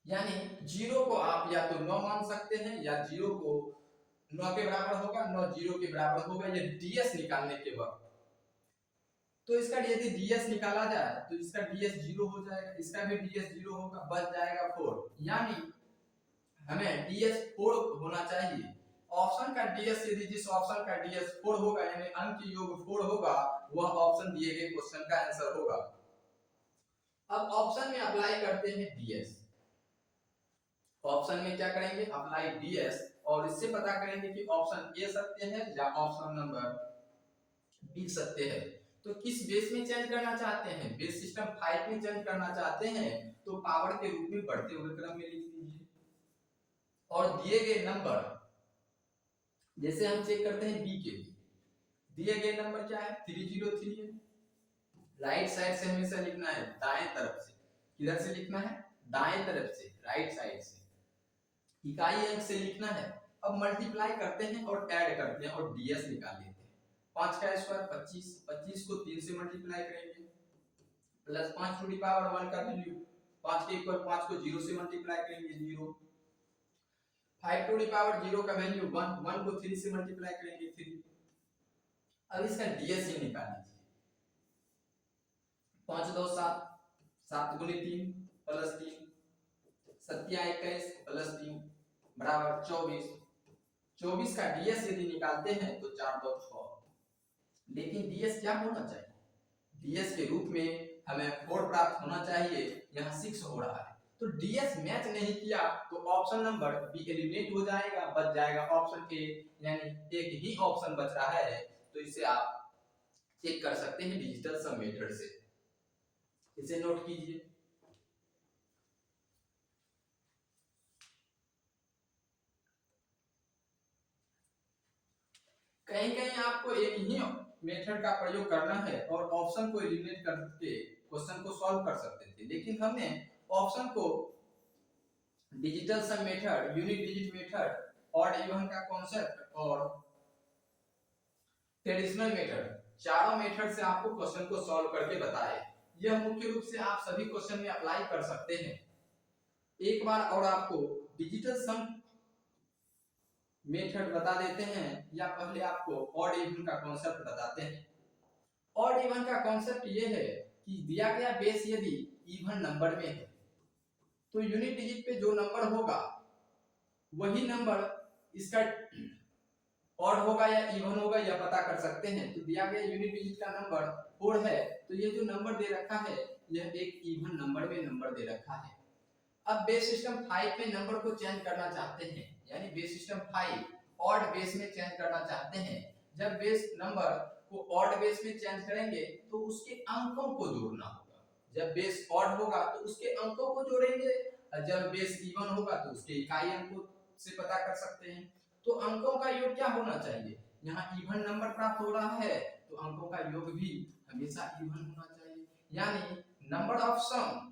[SPEAKER 1] यानी 0 को आप या तो 9 मान सकते हैं या 0 को 9 के बराबर होगा, 9 0 के बराबर होगा ये डीएस निकालने के वक्त। तो इसका यदि डीएस निकाला जाए तो इसका डीएस 0 हो जाएगा, इसका भी डीएस 0 होगा, बच जाएगा 4। यानी हमें डीएस 4 होना चाहिए ऑप्शन का डीएस यदि जिस ऑप्शन का डीएस 4 होगा यानी अंक योग 4 होगा वह ऑप्शन दिए गए क्वेश्चन का आंसर होगा। अब ऑप्शन में अप्लाई करते हैं डीएस। ऑप्शन में क्या करेंगे, अप्लाई डीएस, और इससे पता करेंगे कि ऑप्शन ए सत्य है या ऑप्शन नंबर बी सत्य है। तो किस बेस में चेंज करना चाहते हैं, बेस सिस्टम 5 में चेंज करना चाहते हैं तो पावर के रूप में बढ़ते हुए क्रम में लिख दीजिए और दिए गए नंबर जैसे हम चेक करते हैं बी के लिए, दिए गए नंबर क्या है 303 है। राइट साइड से हमेशा लिखना है दाएं तरफ से, किधर से लिखना है, दाएं तरफ से, राइट साइड से, इकाई अंक से लिखना है। अब मल्टीप्लाई करते हैं और ऐड करते हैं और डीएस निकाल लेते हैं। 5 का स्क्वायर 25, 25 को 3 से मल्टीप्लाई करेंगे प्लस 5 टू द पावर 1 का वैल्यू 5 के ऊपर 5 को 0 से मल्टीप्लाई करेंगे 0, 5 टू द पावर 0 का वैल्यू 1, 1 को 3 से मल्टीप्लाई करेंगे 3। अब इसका डीएस ही निकाल लीजिए। 5 2 7, 7 गुने 3 प्लस 3, 7 21 प्लस 3 बराबर 24। 24 का डीएस यदि निकालते हैं तो 4 2 6, लेकिन डीएस क्या होना चाहिए, डीएस के रूप में हमें 4 प्राप्त होना चाहिए, यहाँ 6 हो रहा है। तो डीएस मैच नहीं किया तो ऑप्शन नंबर बी एलिमिनेट हो जाएगा, बच जाएगा ऑप्शन ए, यानी एक ही ऑप्शन बच रहा है। तो इसे आप चेक कर सकते हैं डिजिटल सम मेथड से, इसे नोट कीजिए। कहीं कहीं आपको एक ही मेथड का प्रयोग करना है और ऑप्शन को एलिमिनेट करके क्वेश्चन को सॉल्व कर सकते थे, लेकिन हमने ऑप्शन को digital sum method, unique digit method, odd even का कॉन्सेप्ट और ट्रेडिशनल मेथड, चारों मेथड से आपको क्वेश्चन को सॉल्व करके बताए। यह मुख्य रूप से आप सभी क्वेश्चन में अप्लाई कर सकते हैं। एक बार और आपको डिजिटल सम मेथड बता देते हैं या पहले आपको ऑड इवन का कॉन्सेप्ट बताते हैं। ऑड इवन का कॉन्सेप्ट ये है कि दिया गया बेस यदि इवन नंबर में है तो यूनिट डिजिट पे जो नंबर होगा वही नंबर इसका ऑड होगा या इवन होगा यह पता कर सकते हैं। तो दिया गया यूनिट डिजिट का नंबर 4 है तो ये जो नंबर दे रखा है यह एक इवन नंबर में नंबर दे रखा है। अब बेस सिस्टम 5 में नंबर को चेंज करना चाहते हैं, यानी बेस सिस्टम 5 ऑड बेस में चेंज करना चाहते हैं। जब बेस नंबर को ऑड बेस में चेंज करेंगे तो उसके अंकों को जोड़ना होगा। जब बेस ऑड होगा तो उसके अंकों को जोड़ेंगे, और जब बेस इवन होगा तो उसके इकाई अंकों से पता कर सकते हैं। तो अंकों का योग क्या होना चाहिए, यहाँ इवन नंबर प्राप्त हो रहा है तो अंकों का योग भी हमेशा इवन होना चाहिए, यानी नंबर ऑफ सम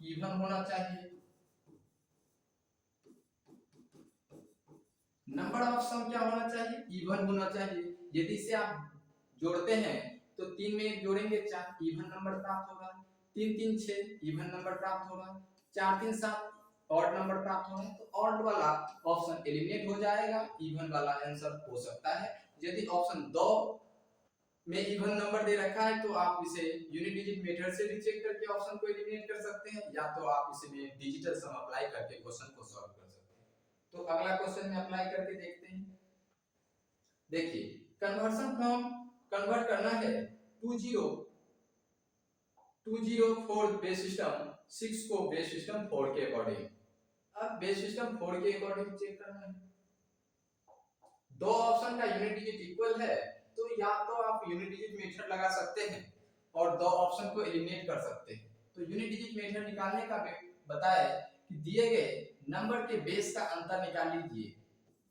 [SPEAKER 1] इवन होना चाहिए। नंबर ऑफ सम क्या होना चाहिए, इवन होना चाहिए। यदि इसे आप जोड़ते हैं तो 3 में जोड़ेंगे 4, इवन नंबर प्राप्त होगा। 3 3 6, इवन नंबर प्राप्त होगा। 4 3 7, ऑड नंबर प्राप्त होगा। तो ऑड वाला ऑप्शन एलिमिनेट हो जाएगा, इवन वाला आंसर हो सकता है। यदि ऑप्शन 2 में इवन नंबर दे रखा है तो आप इसे यूनिट डिजिट मेथड से भी चेक करके ऑप्शन को एलिमिनेट कर सकते हैं, या तो आप इसे में डिजिटल सम अप्लाई करके क्वेश्चन को सॉल्व कर सकते हैं। तो अगला क्वेश्चन में अप्लाई करके देखते हैं। देखिए कन्वर्ट करना है 2024 बेस सिस्टम 6 को बेस सिस्टम 4 के अकॉर्डिंग। अब बेस सिस्टम 4 के अकॉर्डिंग चेक करना है। दो ऑप्शन का यूनिट डिजिट इक्वल है तो या तो आप यूनिट डिजिट मेथड लगा सकते हैं और दो ऑप्शन को एलिमिनेट कर सकते हैं। तो यूनिट डिजिट मेथड निकालने का बताया कि दिए गए नंबर के बेस का अंतर निकाल लीजिए।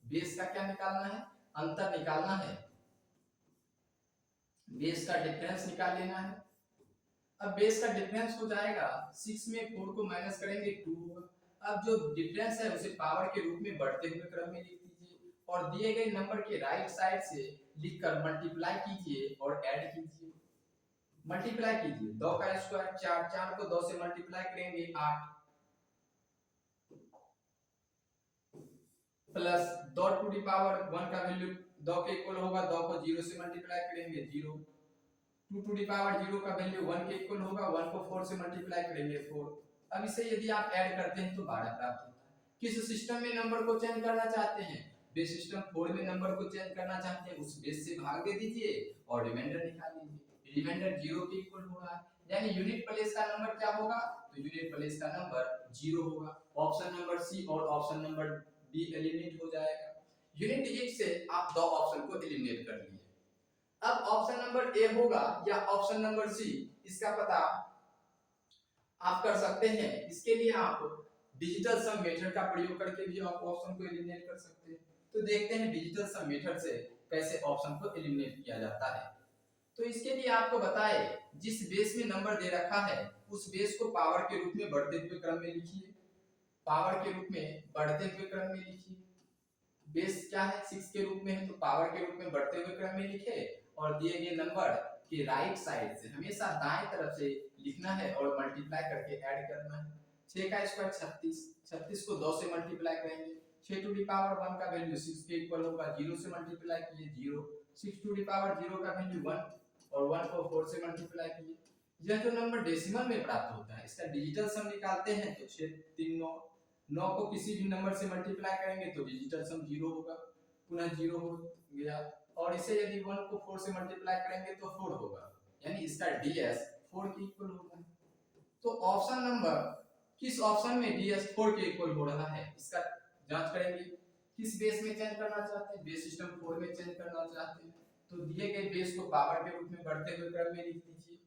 [SPEAKER 1] बेस का क्या निकालना है, अंतर निकालना है, बेस का डिफरेंस निकाल लेना है। अब बेस का डिफरेंस हो जाएगा 6 में 4 को माइनस करेंगे 2 होगा। अब जो डिफरेंस है उसे पावर के रूप में बढ़ते हुए क्रम में लिख दीजिए और दिए गए नंबर के राइट साइड से लिखकर मल्टीप्लाई कीजिए और ऐड कीजिए। मल्टीप्लाई कीजिए 2 का स्क्वायर 4, 4 को 2 से मल्टीप्लाई करेंगे 8 प्लस 2 टू द पावर 1 का वैल्यू 2 के इक्वल होगा, 2 को 0 से मल्टीप्लाई करेंगे 0, 2 टू द पावर 0 का वैल्यू 1 के इक्वल होगा, 1 को 4 से मल्टीप्लाई करेंगे 4। अब इसे यदि आप ऐड करते हैं तो 12 प्राप्त होता है। किस सिस्टम में नंबर को चेंज करना चाहते हैं, बेस सिस्टम 4 में नंबर को चेंज करना चाहते हैं, उस बेस से भाग दे दीजिए और रिमाइंडर निकाल लीजिए। रिमाइंडर 0 के इक्वल हो रहा है, यानी यूनिट प्लेस का नंबर क्या होगा, तो यूनिट प्लेस का नंबर 0 होगा। ऑप्शन नंबर सी और ऑप्शन नंबर बी एलिमिनेट हो जाएगा। यूनिट डिजिट से आप दो ऑप्शन को एलिमिनेट कर लिए। अब ऑप्शन नंबर ए होगा या ऑप्शन नंबर सी, इसका पता आप कर सकते हैं। इसके लिए आप डिजिटल सम मेथड का प्रयोग करके भी आप ऑप्शन को एलिमिनेट कर सकते हैं। तो देखते हैं डिजिटल सम मेथड से कैसे ऑप्शन को एलिमिनेट किया जाता है। तो इसके लिए आपको बताए, जिस बेस में नंबर दे रखा है उस बेस को पावर के रूप में बढ़ते हुए क्रम में लिखिए। पावर के रूप में बढ़ते हुए क्रम में लिखिए। बेस क्या है, 6 के रूप में है, तो पावर के रूप में बढ़ते हुए क्रम में लिखे और दिए गए नंबर के राइट साइड से हमेशा दाएं तरफ से लिखना है और मल्टीप्लाई करके ऐड करना है। 6 का स्क्वायर 36, 36 को 2 से मल्टीप्लाई करेंगे, 6 टू द पावर 1 का वैल्यू 6 के इक्वल होगा, 0 से मल्टीप्लाई कीजिए 0, 6 टू द पावर 0 का वैल्यू 1 और 1 को 4 से मल्टीप्लाई कीजिए। यह जो नंबर डेसिमल में प्राप्त होता है इसका डिजिटल सम निकालते हैं तो 6 3 9, 9 को किसी भी नंबर से मल्टीप्लाई करेंगे तो डिजिटल सम 0 होगा, पुनः 0 हो गया। और इसे यदि 1 को 4 से मल्टीप्लाई करेंगे तो 4 होगा, यानी इसका ds 4 के इक्वल होगा। तो ऑप्शन नंबर, किस ऑप्शन में ds 4 के इक्वल हो रहा है इसका जांच करेंगे। किस बेस में चेंज करना चाहते हैं, बेस सिस्टम 4 में चेंज करना चाहते हैं, तो दिए गए बेस को पावर के रूप में बढ़ते हुए क्रम में लिख दीजिए।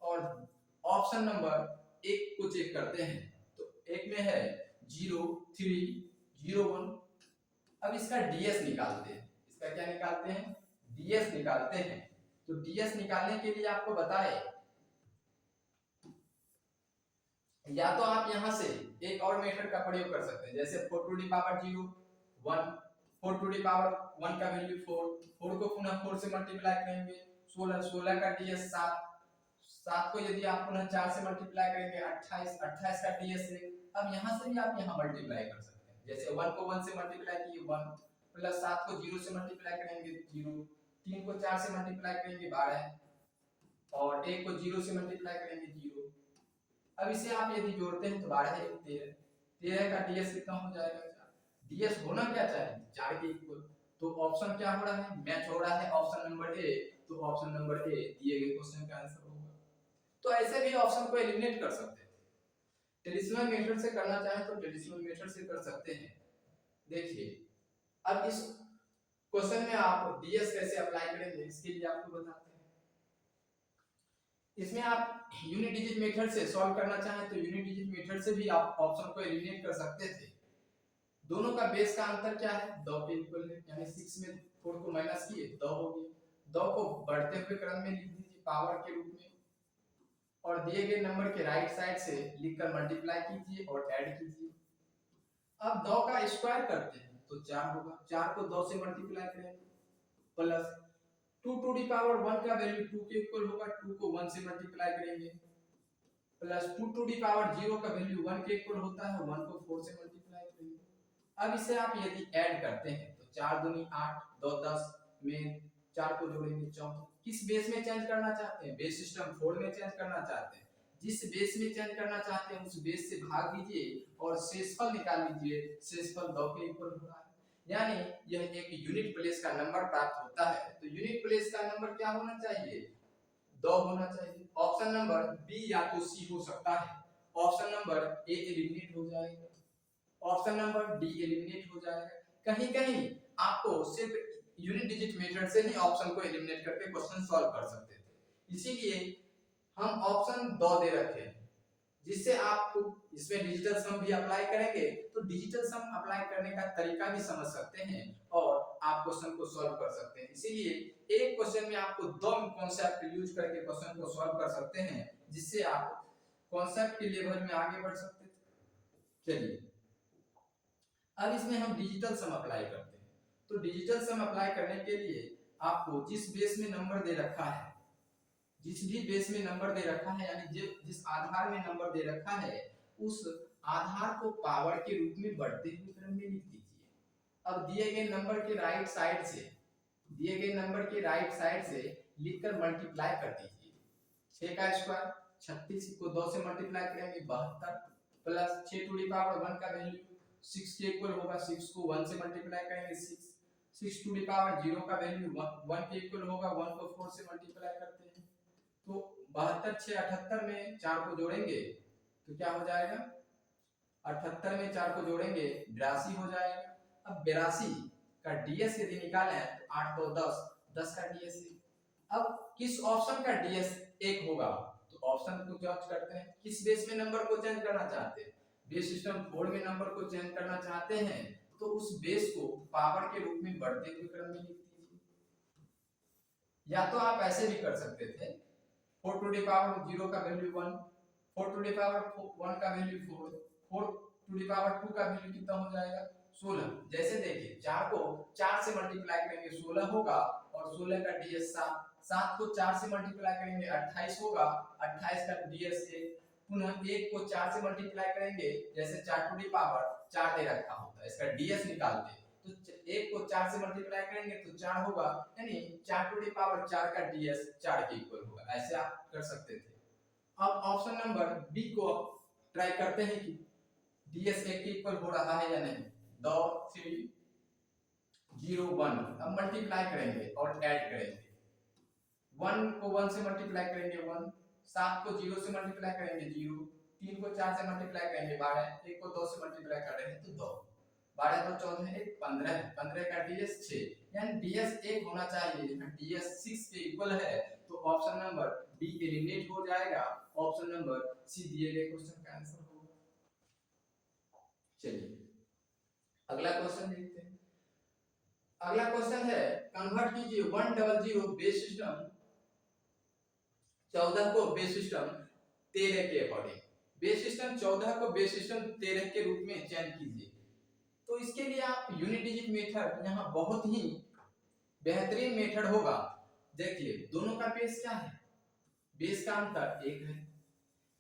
[SPEAKER 1] और ऑप्शन नंबर 1 को चेक करते हैं, तो एक में है 0 3 0 1। अब इसका ds निकालते हैं। इसका क्या निकालते हैं, ds निकालते हैं। तो ds निकालने के लिए आपको बताए, या तो आप यहां से एक और मेथड का प्रयोग कर सकते हैं, जैसे 4 to the power 0 1, 4 to the power 1 का वैल्यू 4, 4 को पुनः 4 से मल्टीप्लाई करेंगे 16, 16 का ds 7, 7 को यदि आप पुनः 4 से मल्टीप्लाई करेंगे 28, 28 का ds 1। अब यहां से भी आप यहां मल्टीप्लाई कर सकते हैं, जैसे 1 को 1 से मल्टीप्लाई किए 1, प्लस 7 को 0 से मल्टीप्लाई करेंगे 0, 3 को 4 से मल्टीप्लाई करेंगे 12 और 1 को 0 से मल्टीप्लाई करेंगे 0। अब इसे आप यदि जोड़ते हैं तो 12 है 13, 13 का ds कितना हो जाएगा 4। ds होना क्या चाहिए 4 के इक्वल। तो ऑप्शन क्या हो रहा है, मैच हो रहा है ऑप्शन नंबर ए। तो ऑप्शन नंबर ए दिए गए क्वेश्चन का आंसर होगा। तो ऐसे भी ऑप्शन को एलिमिनेट कर सकते थे। ट्रेडिशनल मेथड से करना चाहे तो ट्रेडिशनल मेथड से कर सकते हैं। देखिए अब इस क्वेश्चन में आप ds कैसे अप्लाई करेंगे इसके लिए आपको बताते हैं। इसमें आप यूनिट डिजिट मेथड से सॉल्व करना चाहें तो यूनिट डिजिट मेथड से भी आप ऑप्शन को एलिमिनेट कर सकते थे। दोनों का बेस का अंतर क्या है, 2 के इक्वल है, यानी 6 में 4 को माइनस किए 2 हो गया। 2 को बढ़ते हुए क्रम में लिख दीजिए पावर के रूप में और दिए गए नंबर के राइट साइड से लिखकर मल्टीप्लाई कीजिए और ऐड कीजिए। अब 2 का स्क्वायर करते हैं तो 4 होगा, 4 को 2 से मल्टीप्लाई करेंगे प्लस 2 टू द पावर 1 का वैल्यू 2 के इक्वल होगा, 2 को 1 से मल्टीप्लाई करेंगे प्लस 2 टू द पावर 0 का वैल्यू 1 के इक्वल होता है, 1 को 4 से मल्टीप्लाई करेंगे। अब इसे आप यदि ऐड करते हैं तो 4 दूनी 8, 2 10 में 4 को जोड़ेंगे 14। किस बेस में चेंज करना चाहते हैं, बेस सिस्टम 4 में चेंज करना चाहते हैं। जिस बेस में चेंज करना चाहते हैं उस बेस से भाग दीजिए और शेषफल निकाल लीजिए। शेषफल 2 के इक्वल हो रहा है, यानी यह एक यूनिट प्लेस का नंबर प्राप्त होता है। तो यूनिट प्लेस का नंबर क्या होना चाहिए, 2 होना चाहिए। ऑप्शन नंबर बी या तो सी हो सकता है। ऑप्शन नंबर ए एलिमिनेट हो जाएगा, ऑप्शन नंबर डी एलिमिनेट हो जाएगा। कहीं कहीं आपको सिर्फ यूनिट डिजिट मेथड से ही ऑप्शन को एलिमिनेट करके क्वेश्चन सॉल्व कर सकते थे, इसीलिए हम ऑप्शन 2 दे रखे हैं, जिससे आपको इसमें डिजिटल सम भी अप्लाई करेंगे तो डिजिटल सम अप्लाई करने का तरीका भी समझ सकते हैं और आप क्वेश्चन को सॉल्व कर सकते हैं। इसीलिए एक क्वेश्चन में आपको 2 कॉन्सेप्ट यूज करके क्वेश्चन को सॉल्व कर सकते हैं, जिससे आप कॉन्सेप्ट के लेवल में आगे बढ़ सकते थे। चलिए अब इसमें हम डिजिटल सम अप्लाई करते हैं। तो डिजिटल सम अप्लाई करने के लिए आपको जिस बेस में नंबर दे रखा है, जिस भी बेस में नंबर दे रखा है, यानी जिस आधार में नंबर दे रखा है उस आधार को पावर के रूप में बढ़ते हुए क्रम में लिख दीजिए। अब दिए गए नंबर के राइट साइड से, दिए गए नंबर के राइट साइड से लिखकर मल्टीप्लाई कर दीजिए। 6 का स्क्वायर 36 को 2 से मल्टीप्लाई करेंगे 72 प्लस 6 टू द पावर 1 का वैल्यू 6 के इक्वल होगा, 6 को 1 से मल्टीप्लाई करेंगे 6, 6 टू द पावर 0 का वैल्यू 1 के इक्वल होगा, 1 को 4 से मल्टीप्लाई करते हैं तो 72 6 78 में 4 को जोड़ेंगे तो क्या हो जाएगा, 78 में 4 को जोड़ेंगे 82 हो जाएगा। अब 82 का डीएस यदि निकालें तो 8 2 10, 10 का डीएस। अब किस ऑप्शन का डीएस 1 होगा, तो ऑप्शन को जांच करते हैं, किस बेस में नंबर को चेंज करना चाहते हैं, बेस सिस्टम 4 में नंबर को चेंज करना चाहते हैं तो उस बेस को पावर के रूप में बढ़ते हुए क्रम में लिख दीजिए। या तो आप ऐसे भी कर सकते थे, 4 टू द पावर 0 का वैल्यू 1, 4 टू द पावर 1 का वैल्यू 4, 4 टू द पावर 2 का वैल्यू कितना हो जाएगा 16। जैसे देखिए 4 को 4 से मल्टीप्लाई करेंगे 16 होगा और 16 का डीएस 7, 7 को 4 से मल्टीप्लाई करेंगे 28 होगा, 28 का डीएस 1, पुनः 1 को 4 से मल्टीप्लाई करेंगे, जैसे 4 टू द पावर 4 दे रखा होता है, इसका डीएस निकालते तो 1 को 4 से मल्टीप्लाई करेंगे तो 4 होगा, यानी 4 टू द पावर 4 का डीएस 4 के इक्वल होगा। ऐसे आप कर सकते थे। अब ऑप्शन नंबर बी को ट्राई करते हैं कि डीएस 1 के इक्वल हो रहा है या नहीं। 2 3 0 1, अब मल्टीप्लाई करेंगे और ऐड करेंगे, 1 को 1 से मल्टीप्लाई करेंगे 1, 7 को 0 से मल्टीप्लाई करेंगे 0, 3 को 4 से मल्टीप्लाई करेंगे 12, 1 को 2 से मल्टीप्लाई कर रहे हैं तो 2, 12 2 14 1 15, 15 का डीएस 6, यानी डीएस 1 होना चाहिए, डीएस 6 के इक्वल है तो ऑप्शन नंबर बी एलिमिनेट हो जाएगा, ऑप्शन नंबर सी दिए गए क्वेश्चन का आंसर होगा। चलिए अगला क्वेश्चन देखते हैं। अगला क्वेश्चन है, कन्वर्ट कीजिए 100 बेस सिस्टम 14 को बेस सिस्टम 13 के अकॉर्डिंग, बेस सिस्टम 14 को बेस सिस्टम 13 के रूप में चेंज कीजिए। तो इसके लिए आप यूनिट डिजिट मेथड यहाँ बहुत ही बेहतरीन मेथड होगा। देखिए दोनों का बेस क्या है, बेस का अंतर 1 है,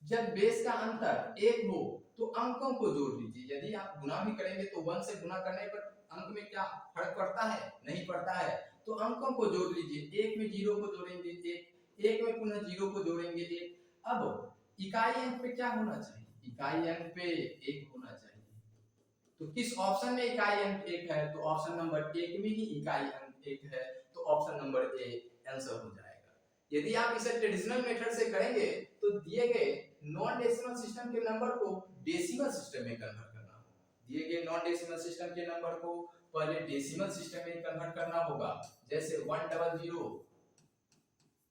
[SPEAKER 1] जब बेस का अंतर 1 हो तो अंकों को जोड़ लीजिए। यदि आप गुना भी करेंगे तो 1 से गुना करने पर अंक में क्या फर्क पड़ता है, नहीं पड़ता है, तो अंकों को जोड़ लीजिए। 1 में 0 को जोड़ेंगे 1, 1 में पुनः 0 को जोड़ेंगे 1। अब इकाई अंक पे क्या होना चाहिए, इकाई अंक पे 1 होना चाहिए। तो किस ऑप्शन में इकाई अंक 1 है, तो ऑप्शन नंबर 1 में ही इकाई अंक 1 है, तो ऑप्शन नंबर ए आंसर हो जाएगा। यदि आप इसे ट्रेडिशनल मेथड से करेंगे तो दिए गए नॉन डेसिमल सिस्टम के नंबर को डेसिमल सिस्टम में कन्वर्ट करना होगा। दिए गए नॉन डेसिमल सिस्टम के नंबर को पहले डेसिमल सिस्टम में कन्वर्ट करना होगा। जैसे 100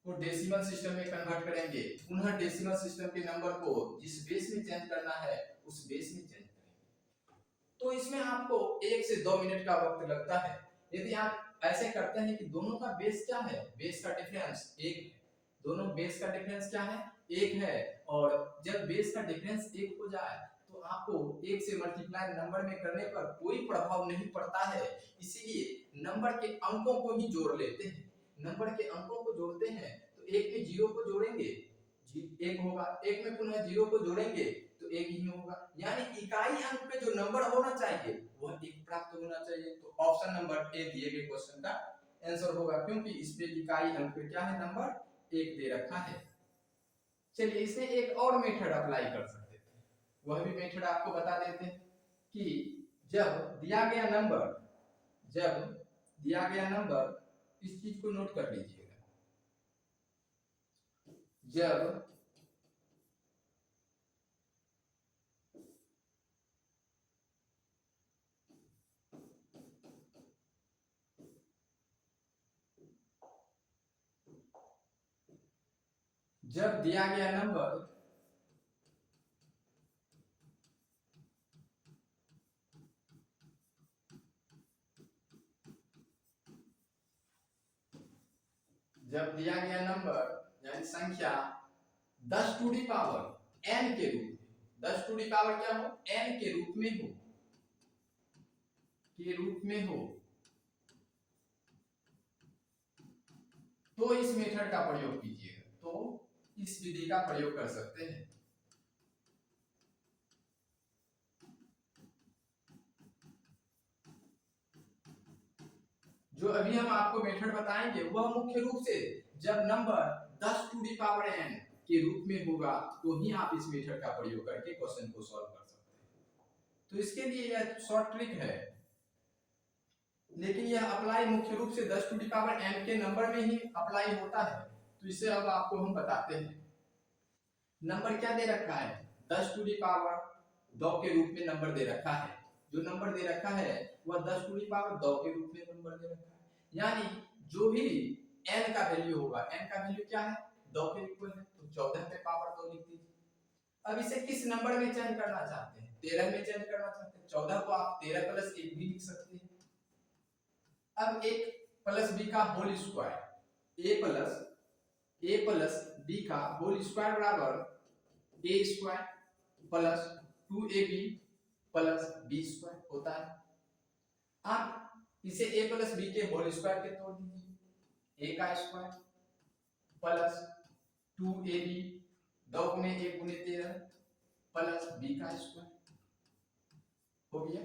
[SPEAKER 1] को डेसिमल सिस्टम में कन्वर्ट करेंगे, पुनः डेसिमल सिस्टम के नंबर को जिस बेस में चेंज करना है उस बेस में चेंज करेंगे। तो इसमें आपको 1 से 2 मिनट का वक्त लगता है। यदि आप ऐसे करते हैं कि दोनों का बेस क्या है, बेस का डिफरेंस 1 है, दोनों बेस का डिफरेंस क्या है 1 है, और जब बेस का डिफरेंस 1 हो जाए तो आपको 1 से मल्टीप्लाई नंबर में करने पर कोई प्रभाव नहीं पड़ता है, इसीलिए नंबर के अंकों को ही जोड़ लेते हैं। नंबर के अंकों को जोड़ते हैं तो 1 में 0 को जोड़ेंगे 1 होगा, 1 में पुनः 0 को जोड़ेंगे तो 1 ही होगा, यानी इकाई अंक पे जो नंबर होना चाहिए वह 1 प्राप्त होना चाहिए। तो ऑप्शन नंबर ए दिए गए क्वेश्चन का आंसर होगा, क्योंकि इस पे इकाई अंक पे क्या है नंबर 1 दे रखा है। चलिए इसमें एक और मेथड अप्लाई कर सकते थे, वह भी मेथड आपको बता देते हैं कि जब दिया गया नंबर इस चीज को नोट कर लीजिएगा, जब दिया गया नंबर यानी संख्या 10 टू दी पावर n के रूप में, 10 टू दी पावर क्या हो n के रूप में हो तो इस मेथड का प्रयोग कीजिएगा, तो इस विधि का प्रयोग कर सकते हैं। जो अभी हम आपको मेथड बताएंगे वह मुख्य रूप से जब number 10 to the power n के रूप में होगा तो ही आप इस मेथड का प्रयोग करके क्वेश्चन को सॉल्व कर सकते हैं। तो इसके लिए यह शॉर्ट ट्रिक है, लेकिन यह अप्लाई मुख्य रूप से 10 टू दी पावर n के नंबर में ही अप्लाई होता है। तो इसे अब आपको हम बताते हैं। नंबर क्या दे रखा है, 10 टू दी पावर 2 के रूप में नंबर दे रखा है। जो नंबर दे रखा है वह 10 टू दी पावर 2 के रूप में नंबर दे रखा है, यानी जो भी n का वैल्यू होगा, n का वैल्यू क्या है, 2 के इक्वल है, तो 14 पे पावर 2 लिख दीजिए। अब इसे किस नंबर में चेंज करना चाहते हैं, 13 में चेंज करना चाहते हैं। 14 को आप 13 प्लस 1 भी लिख सकते हैं। अब a प्लस b का whole square, a plus b का होल स्क्वायर बराबर a square plus 2ab plus b square होता है। आप इसे a प्लस b के होल स्क्वायर के तोड़ दीजिए, a का स्क्वायर प्लस 2ab 2 गुने 1 गुने 13 प्लस b का स्क्वायर हो गया।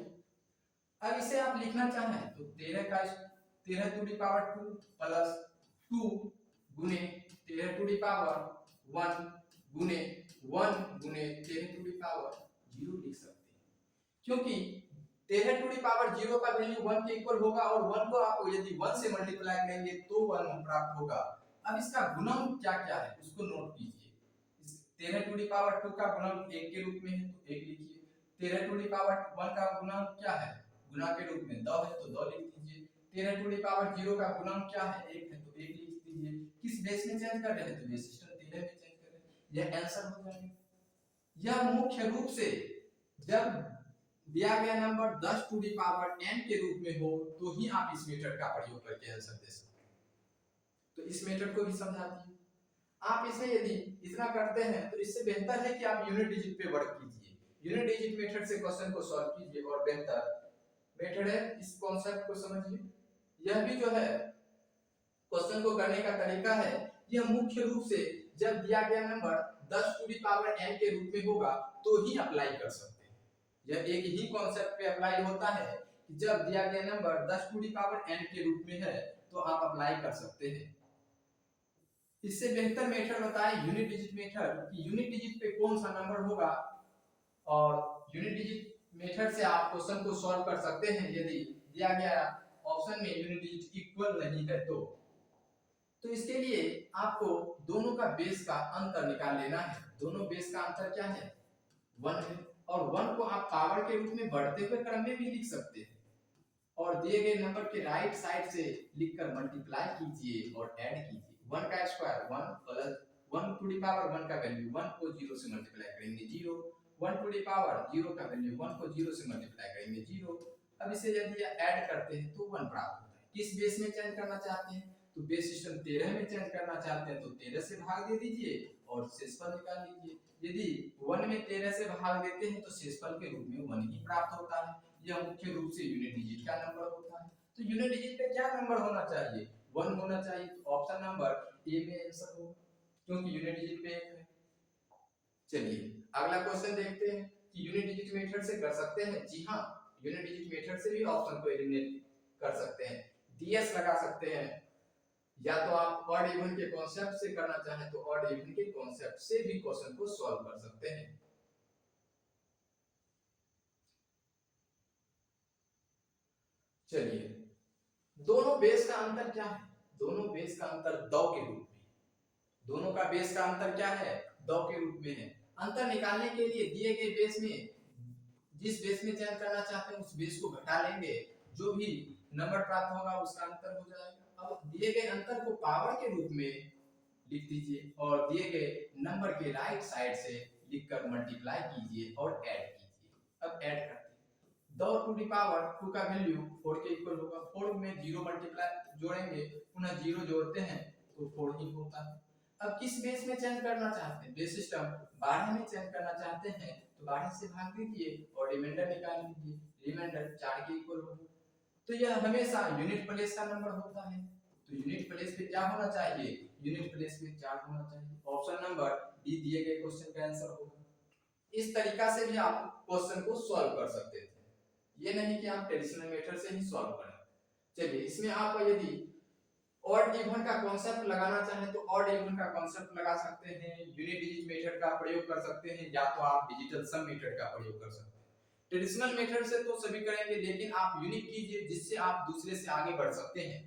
[SPEAKER 1] अब इसे आप लिखना चाहें तो 13 टू दी पावर 2 प्लस 2 गुने 13 टू दी पावर 1 गुने 1 गुने 13 टू दी पावर 0 लिख सकते हैं, क्योंकि 13 टू दी पावर 0 का वैल्यू 1 के इक्वल होगा और 1 को आप यदि 1 से मल्टीप्लाई करेंगे तो 1 प्राप्त होगा। अब इसका गुणन क्या क्या है उसको नोट कीजिए। 13 टू दी पावर 2 का गुणन 1 के रूप में है तो 1 लिखिए। 13 टू दी पावर 1 का गुणन क्या है, गुणा के रूप में 2 है तो 2 लिख दीजिए। 13 टू दी पावर 0 का गुणन क्या है, 1 है तो 1 लिख दीजिए। किस बेस में चेंज कर रहे हैं, तो बेस सिस्टम 13 में चेंज कर रहे हैं, यह आंसर हो जाएगा। यह मुख्य रूप से जब दिया गया number 10 to the power n के रूप में हो तो ही आप इस मेथड का प्रयोग करके आंसर दे सकते हैं। तो इस मेथड को भी समझा दिए। आप इसमें यदि इतना करते हैं तो इससे बेहतर है कि आप यूनिट डिजिट पे वर्क कीजिए। यूनिट डिजिट मेथड से क्वेश्चन को सॉल्व कीजिए और बेहतर मेथड है, इस कॉन्सेप्ट को समझिए। यह भी जो है क्वेश्चन को करने का तरीका है, यह मुख्य रूप से जब दिया गया number 10 to the power n के रूप में होगा तो ही अप्लाई कर सकते हैं। यह एक ही कॉन्सेप्ट पे अप्लाई होता है कि जब दिया गया number 10 to the power n के रूप में है तो आप अप्लाई कर सकते हैं। इससे बेहतर मेथड बताएं यूनिट डिजिट मेथड, कि यूनिट डिजिट पे कौन सा नंबर होगा और यूनिट डिजिट मेथड से आप क्वेश्चन को सॉल्व कर सकते हैं यदि दिया गया ऑप्शन में यूनिट डिजिट इक्वल नहीं है तो इसके लिए आपको दोनों का बेस का अंतर निकाल लेना है। दोनों बेस का अंतर क्या है, 1 है, और 1 को आप पावर के रूप में बढ़ते हुए क्रम में भी लिख सकते हैं और दिए गए नंबर के राइट साइड से लिखकर मल्टीप्लाई कीजिए और ऐड कीजिए। 1 का square 1 plus 1 to the power 1 का वैल्यू 1 को 0 से मल्टीप्लाई करेंगे 0, 1 टू दी पावर 0 का वैल्यू 1 को 0 से मल्टीप्लाई करेंगे 0। अब इसे यदि ऐड करते हैं तो 1 प्राप्त होता है। किस बेस में चेंज करना चाहते हैं, तो बेस सिस्टम 13 में चेंज करना चाहते हैं तो 13 से भाग दे दीजिए और शेषफल निकाल लीजिए। यदि 1 में 13 से भाग देते हैं तो शेषफल के रूप में 1 ही प्राप्त होता है। यह मुख्य रूप से यूनिट डिजिट का नंबर होता है। तो यूनिट डिजिट पे क्या नंबर होना चाहिए, 1 होना चाहिए। तो ऑप्शन नंबर ए में आंसर होगा, क्योंकि यूनिट डिजिट पे 1 है। चलिए अगला क्वेश्चन देखते हैं कि यूनिट डिजिट मेथड से कर सकते हैं। जी हाँ, यूनिट डिजिट मेथड से भी ऑप्शन को एलिमिनेट कर सकते हैं, डीएस लगा सकते हैं, या तो आप ऑड इवन के कॉन्सेप्ट से करना चाहें तो ऑड इवन के कॉन्सेप्ट से भी क्वेश्चन को सॉल्व कर सकते हैं। चलिए दोनों बेस का अंतर क्या है, दोनों बेस का अंतर 2 के रूप में, दोनों का बेस का अंतर क्या है, 2 के रूप में है। अंतर निकालने के लिए दिए गए बेस में जिस बेस में चेंज करना चाहते हैं उस बेस को घटा लेंगे, जो भी नंबर प्राप्त होगा उसका अंतर हो जाएगा। अब दिए गए अंतर को पावर के रूप में लिख दीजिए और दिए गए नंबर के राइट साइड से लिखकर मल्टीप्लाई कीजिए और ऐड कीजिए। अब ऐड करते हैं, 2 टू दी पावर 2 का वैल्यू 4 के इक्वल होगा। 4 में 0 मल्टीप्लाई जोड़ेंगे, पुनः 0 जोड़ते हैं तो 4 ही होता है। अब किस बेस में चेंज करना चाहते हैं, बेस सिस्टम 12 में चेंज करना चाहते हैं तो 12 से भाग दीजिए और रिमाइंडर निकाल लीजिए, रिमाइंडर 4 के इक्वल होगा। तो यह हमेशा यूनिट प्लेस का नंबर होता है, तो यूनिट प्लेस पे क्या होना चाहिए, यूनिट प्लेस पे 4 होना चाहिए। ऑप्शन नंबर डी दिए गए क्वेश्चन का आंसर होगा। इस तरीका से भी आप क्वेश्चन को सॉल्व कर सकते थे, ये नहीं कि आप ट्रेडिशनल मेथड से ही सॉल्व करें। चलिए इसमें आप यदि ऑड इवन का कॉन्सेप्ट लगाना चाहें तो ऑड इवन का कॉन्सेप्ट लगा सकते हैं, यूनिट डिजिट मेथड का प्रयोग कर सकते हैं, या तो आप डिजिटल सम मेथड का प्रयोग कर सकते हैं। ट्रेडिशनल मेथड से तो सभी करेंगे, लेकिन आप यूनिक कीजिए जिससे आप दूसरे से आगे बढ़ सकते हैं।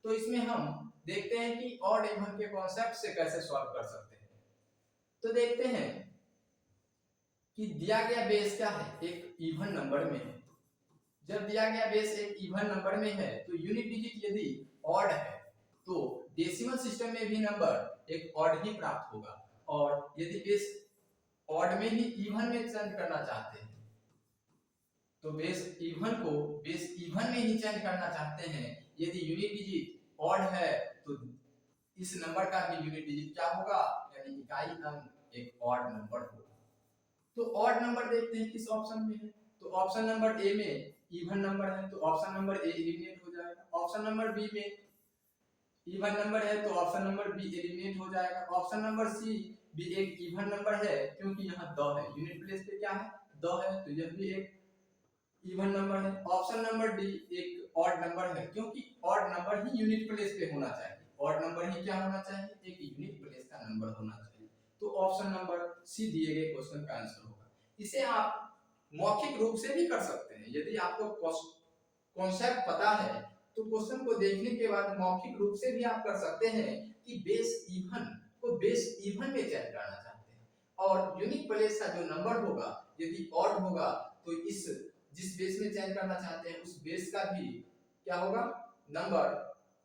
[SPEAKER 1] तो इसमें हम देखते हैं कि ऑड इवन के कॉन्सेप्ट से कैसे सॉल्व कर सकते हैं। तो देखते हैं कि दिया गया बेस क्या है, एक इवन नंबर में है। जब दिया गया बेस एक इवन नंबर में है तो यूनिट डिजिट यदि ऑड है तो डेसिमल सिस्टम में भी नंबर एक ऑड ही प्राप्त होगा, और यदि बेस ऑड में ही इवन में चेंज करना चाहते हैं तो बेस इवन में ही चेंज करना चाहते हैं, यदि यूनिट डिजिट ऑड है तो इस नंबर का भी यूनिट डिजिट क्या होगा, यानी इकाई अंक एक ऑड नंबर होगा। तो ऑड नंबर देखते हैं किस ऑप्शन में है। तो ऑप्शन नंबर ए में इवन नंबर है तो ऑप्शन नंबर ए एलिमिनेट हो जाएगा। ऑप्शन नंबर बी में इवन नंबर है तो ऑप्शन नंबर बी एलिमिनेट हो जाएगा। ऑप्शन नंबर सी भी एक इवन नंबर है क्योंकि यहाँ 2 है, यूनिट प्लेस पे क्या है 2 है, तो यह भी एक इवन नंबर है। ऑप्शन नंबर डी एक ऑड नंबर है क्योंकि ऑड नंबर ही यूनिट प्लेस पे होना चाहिए, ऑड नंबर ही क्या होना चाहिए, एक यूनिट प्लेस का नंबर होना चाहिए। तो ऑप्शन नंबर सी दिए गए क्वेश्चन का आंसर होगा। इसे आप मौखिक रूप से भी कर सकते हैं, यदि आपको कॉन्सेप्ट पता है तो क्वेश्चन को देखने के बाद मौखिक रूप से भी आप कर सकते हैं कि बेस इवन को बेस इवन में चेंज करना चाहते हैं, और यूनिक प्लेस का जो नंबर होगा यदि ऑड होगा तो इस जिस बेस में चेंज करना चाहते हैं उस बेस का भी क्या होगा, नंबर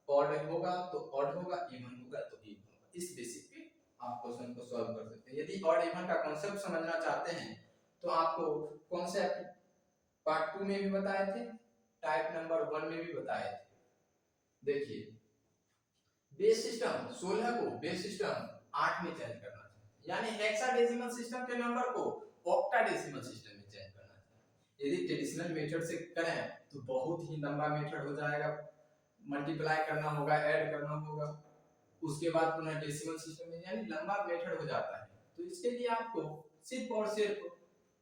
[SPEAKER 1] ऑड होगा तो ऑड होगा, इवन होगा तो इवन होगा। इस बेसिस पे आप क्वेश्चन को सॉल्व कर सकते हैं। यदि ऑड इवन का कॉन्सेप्ट समझना चाहते हैं तो आपको कॉन्सेप्ट पार्ट 2 में भी बताए थे, टाइप नंबर 1 में भी बताए थे। देखिए बेस सिस्टम 16 को बेस सिस्टम 8 में चेंज करना चाहिए, यानी हेक्साडेसिमल सिस्टम के नंबर को ऑक्टाडेसिमल सिस्टम में चेंज करना चाहिए। यदि ट्रेडिशनल मेथड से करें तो बहुत ही लंबा मेथड हो जाएगा, मल्टीप्लाई करना होगा, ऐड करना होगा, उसके बाद पुनः डेसिमल सिस्टम में, यानी लंबा मेथड हो जाता है। तो इसके लिए आपको सिर्फ और सिर्फ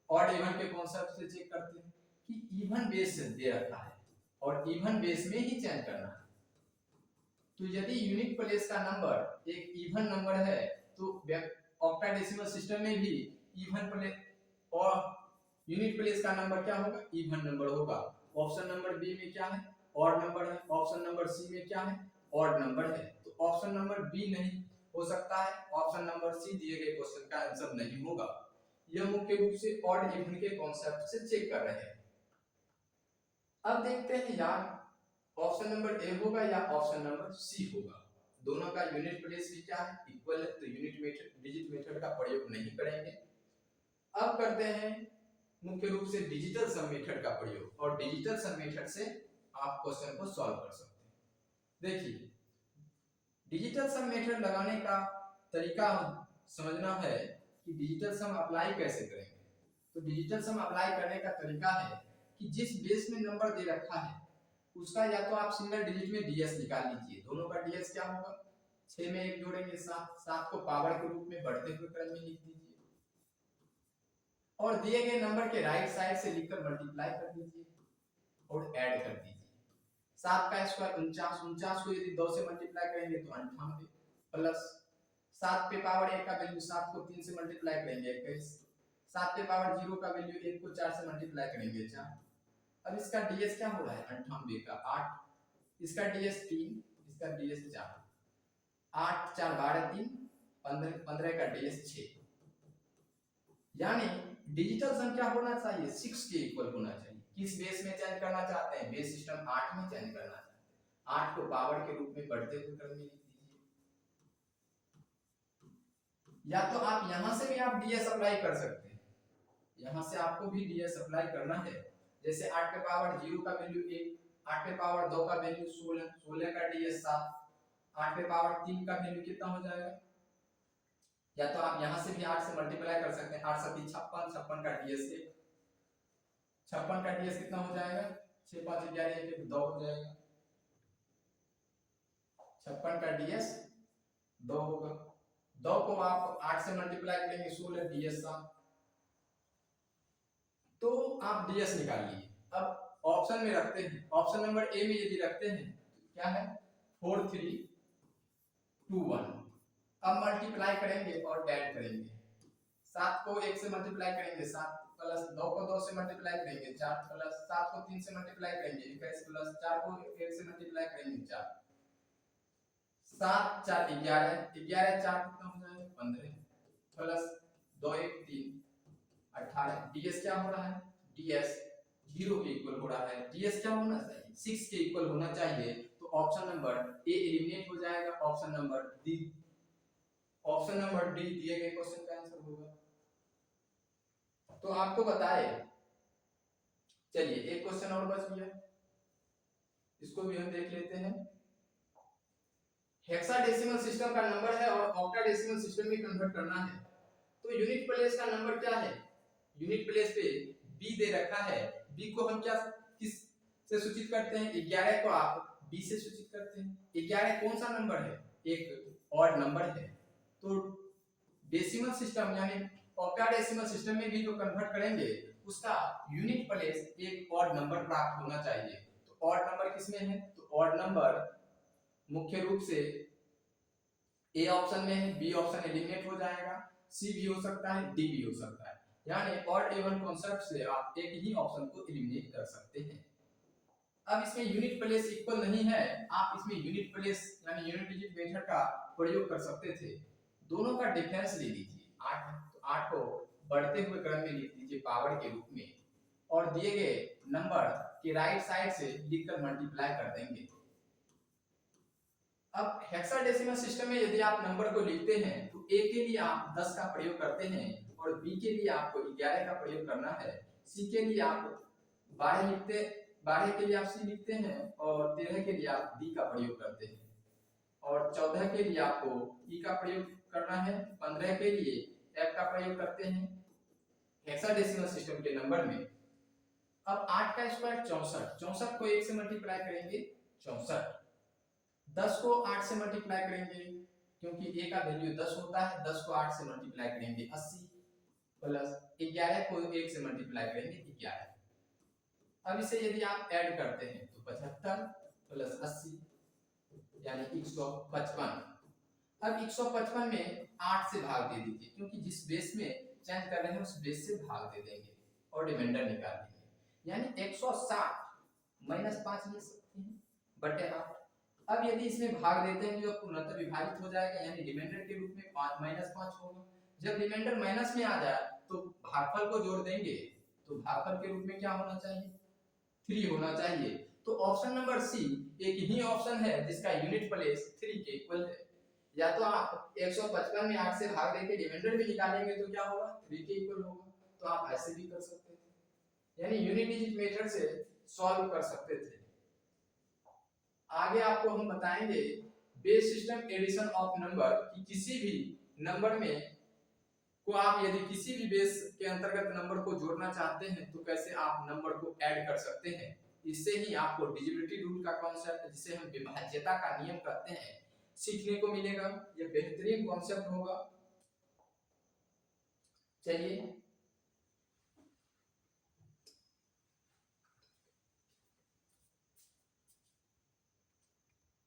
[SPEAKER 1] ऑड इवन के कॉन्सेप्ट से चेक करते हैं कि इवन बेस दे रखा है और इवन बेस में ही चेंज करना है। तो यदि यूनिट प्लेस का नंबर एक इवन नंबर है तो ऑक्टाडेसिमल सिस्टम में भी इवन प्लेस और यूनिट प्लेस का नंबर क्या होगा, इवन नंबर होगा। ऑप्शन नंबर बी में क्या है, ऑड नंबर है। ऑप्शन नंबर सी में क्या है, ऑड नंबर है। तो ऑप्शन नंबर बी नहीं हो सकता है, ऑप्शन नंबर सी दिए गए क्वेश्चन का आंसर नहीं होगा। यह मुख्य रूप से ऑड इवन के कॉन्सेप्ट से चेक कर रहे हैं। अब देखते हैं यार ऑप्शन नंबर ए होगा या ऑप्शन नंबर सी होगा। दोनों का यूनिट प्लेस भी क्या है, इक्वल है, तो यूनिट मेथड डिजिट मेथड का प्रयोग नहीं करेंगे। अब करते हैं मुख्य रूप से डिजिटल सम मेथड का प्रयोग, और डिजिटल सम मेथड से आप क्वेश्चन को सॉल्व कर सकते हैं। देखिए डिजिटल सम मेथड लगाने का तरीका समझना है कि डिजिटल सम अप्लाई कैसे करेंगे। तो डिजिटल सम अप्लाई करने का तरीका है कि जिस बेस में नंबर दे रखा है उसका या तो आप सिंगल डिजिट में डीएस निकाल लीजिए। दोनों का डीएस क्या होगा, 6 में 1 जोड़ेंगे 7, 7 को पावर के रूप में बढ़ते हुए क्रम में लिख दीजिए और दिए गए नंबर के राइट साइड से लिखकर मल्टीप्लाई कर दीजिए और ऐड कर दीजिए। 7 का स्क्वायर 49, 49 को यदि 2 से मल्टीप्लाई करेंगे तो 98 प्लस 7 पे पावर 1 का वैल्यू 7 को 3 से मल्टीप्लाई करेंगे 21, 7 पे पावर 0 का वैल्यू 1 को 4 से मल्टीप्लाई करेंगे 4। अब इसका डीएस क्या हो रहा है, 98 का 8, इसका डीएस 3, इसका डीएस 4, 8 4 12 3 15, 15 का डीएस 6। यानी डिजिटल सम क्या होना चाहिए, 6 के इक्वल होना चाहिए। किस बेस में चेंज करना चाहते हैं, बेस सिस्टम 8 में चेंज करना चाहते हैं। 8 को पावर के रूप में बढ़ते हुए क्रम में लिख दीजिए, या तो आप यहां से भी आप डीएस अप्लाई कर सकते हैं, यहां से आपको भी डीएस अप्लाई करना है। जैसे 8 पे पावर 0 का वैल्यू 1, 8 पे पावर 2 का वैल्यू 16, 16 का डीएस 7, 8 पे पावर 3 का वैल्यू कितना हो जाएगा, या तो आप यहां से भी 8 से मल्टीप्लाई कर सकते हैं, 8 7 56, 56 का डीएस 1, 56 का डीएस कितना हो जाएगा, 6 5 11 1 2 हो जाएगा, 56 का डीएस 2 होगा। 2 को आप 8 से मल्टीप्लाई करेंगे 16 डीएस 7, तो आप डीएस निकाल लीजिए। अब ऑप्शन में रखते हैं, ऑप्शन नंबर ए में यदि रखते हैं तो क्या है 4 3 2 1। अब मल्टीप्लाई करेंगे और ऐड करेंगे, 7 को 1 से मल्टीप्लाई करेंगे 7 प्लस 9 को 2 से मल्टीप्लाई करेंगे 4 प्लस 7 को 3 से मल्टीप्लाई करेंगे 21 प्लस 4 को 1 से मल्टीप्लाई करेंगे 4 7 4 11 11 4 कितना हो जाएगा 15 प्लस 2 1 3 18 ds क्या हो रहा है ds 0 के इक्वल हो रहा है ds क्या होना चाहिए 6 के इक्वल होना चाहिए तो ऑप्शन नंबर ए एलिमिनेट हो जाएगा ऑप्शन नंबर डी दिए गए क्वेश्चन का आंसर होगा। तो आपको बताए चलिए एक क्वेश्चन और बच गया इसको भी हम देख लेते हैं। हेक्साडेसिमल सिस्टम का नंबर है और ऑक्टाडेसिमल सिस्टम में कन्वर्ट करना है तो यूनिट प्लेस का नंबर क्या है यूनिट प्लेस पे b दे रखा है b को हम क्या किस से सूचित करते हैं 11 को आप b से सूचित करते हैं 11 कौन सा नंबर है एक ऑड नंबर है तो डेसिमल सिस्टम यानी ऑक्टाडेसिमल सिस्टम में भी जो कन्वर्ट करेंगे उसका यूनिट प्लेस एक ऑड नंबर प्राप्त होना चाहिए तो ऑड नंबर किसमें है तो ऑड नंबर मुख्य रूप से ए ऑप्शन में है बी ऑप्शन एलिमिनेट हो जाएगा सी भी हो सकता है डी भी हो सकता है यानी ऑड इवन कॉन्सेप्ट से आप एक ही ऑप्शन को एलिमिनेट कर सकते हैं। अब इसमें यूनिट प्लेस इक्वल नहीं है आप इसमें यूनिट प्लेस यानी यूनिट डिजिट मेथड का प्रयोग कर सकते थे दोनों का डिफरेंस ले लीजिए 8 तो 8 को बढ़ते हुए क्रम में लिख दीजिए पावर के रूप में और दिए गए नंबर के राइट साइड से लिखकर मल्टीप्लाई कर देंगे। अब हेक्साडेसिमल सिस्टम में यदि आप नंबर को लिखते हैं तो a के लिए आप 10 का प्रयोग करते हैं और b के लिए आपको 11 का प्रयोग करना है c के लिए आप 12 के लिए आप c लिखते हैं और 13 के लिए आप d का प्रयोग करते हैं और 14 के लिए आपको e का प्रयोग करना है 15 के लिए f का प्रयोग करते हैं हेक्साडेसिमल सिस्टम के नंबर में। अब 8 का स्क्वायर 64 को 1 से मल्टीप्लाई करेंगे 64 10 को 8 से मल्टीप्लाई करेंगे क्योंकि a का वैल्यू 10 होता है 10 को 8 से मल्टीप्लाई करेंगे 80 प्लस 11 को 1 से मल्टीप्लाई करेंगे 11। अब इसे यदि आप ऐड करते हैं तो 75 प्लस 80 यानी 155। अब 155 में 8 से भाग दे दीजिए क्योंकि जिस बेस में चेंज कर रहे हैं उस बेस से भाग दे देंगे और रिमाइंडर निकाल लेंगे यानी 160 माइनस 5 ले सकते हैं बटे 8। अब यदि इसमें भाग देते हैं जो पूर्णतः विभाजित हो जाएगा यानी रिमाइंडर के रूप में 5 माइनस 5 होगा जब रिमाइंडर माइनस में आ जाए तो भागफल को जोड़ देंगे तो भागफल के रूप में क्या होना चाहिए 3 होना चाहिए। तो ऑप्शन नंबर सी एक ही ऑप्शन है जिसका यूनिट प्लेस 3 के इक्वल है या तो आप 155 में 8 से भाग देके रिमाइंडर भी निकालेंगे तो क्या होगा 3 के इक्वल होगा तो आप ऐसे भी कर सकते थे यानी यूनिट डिजिट मेथड से सॉल्व कर सकते थे। आगे आपको हम बताएंगे base system addition of number कि किसी भी नंबर में को आप यदि किसी भी बेस के अंतर्गत नंबर को जोड़ना चाहते हैं तो कैसे आप नंबर को ऐड कर सकते हैं। इससे ही आपको डिविजिबिलिटी रूल का कॉन्सेप्ट जिसे हम विभाज्यता का नियम कहते हैं सीखने को मिलेगा। यह बेहतरीन कॉन्सेप्ट होगा। चलिए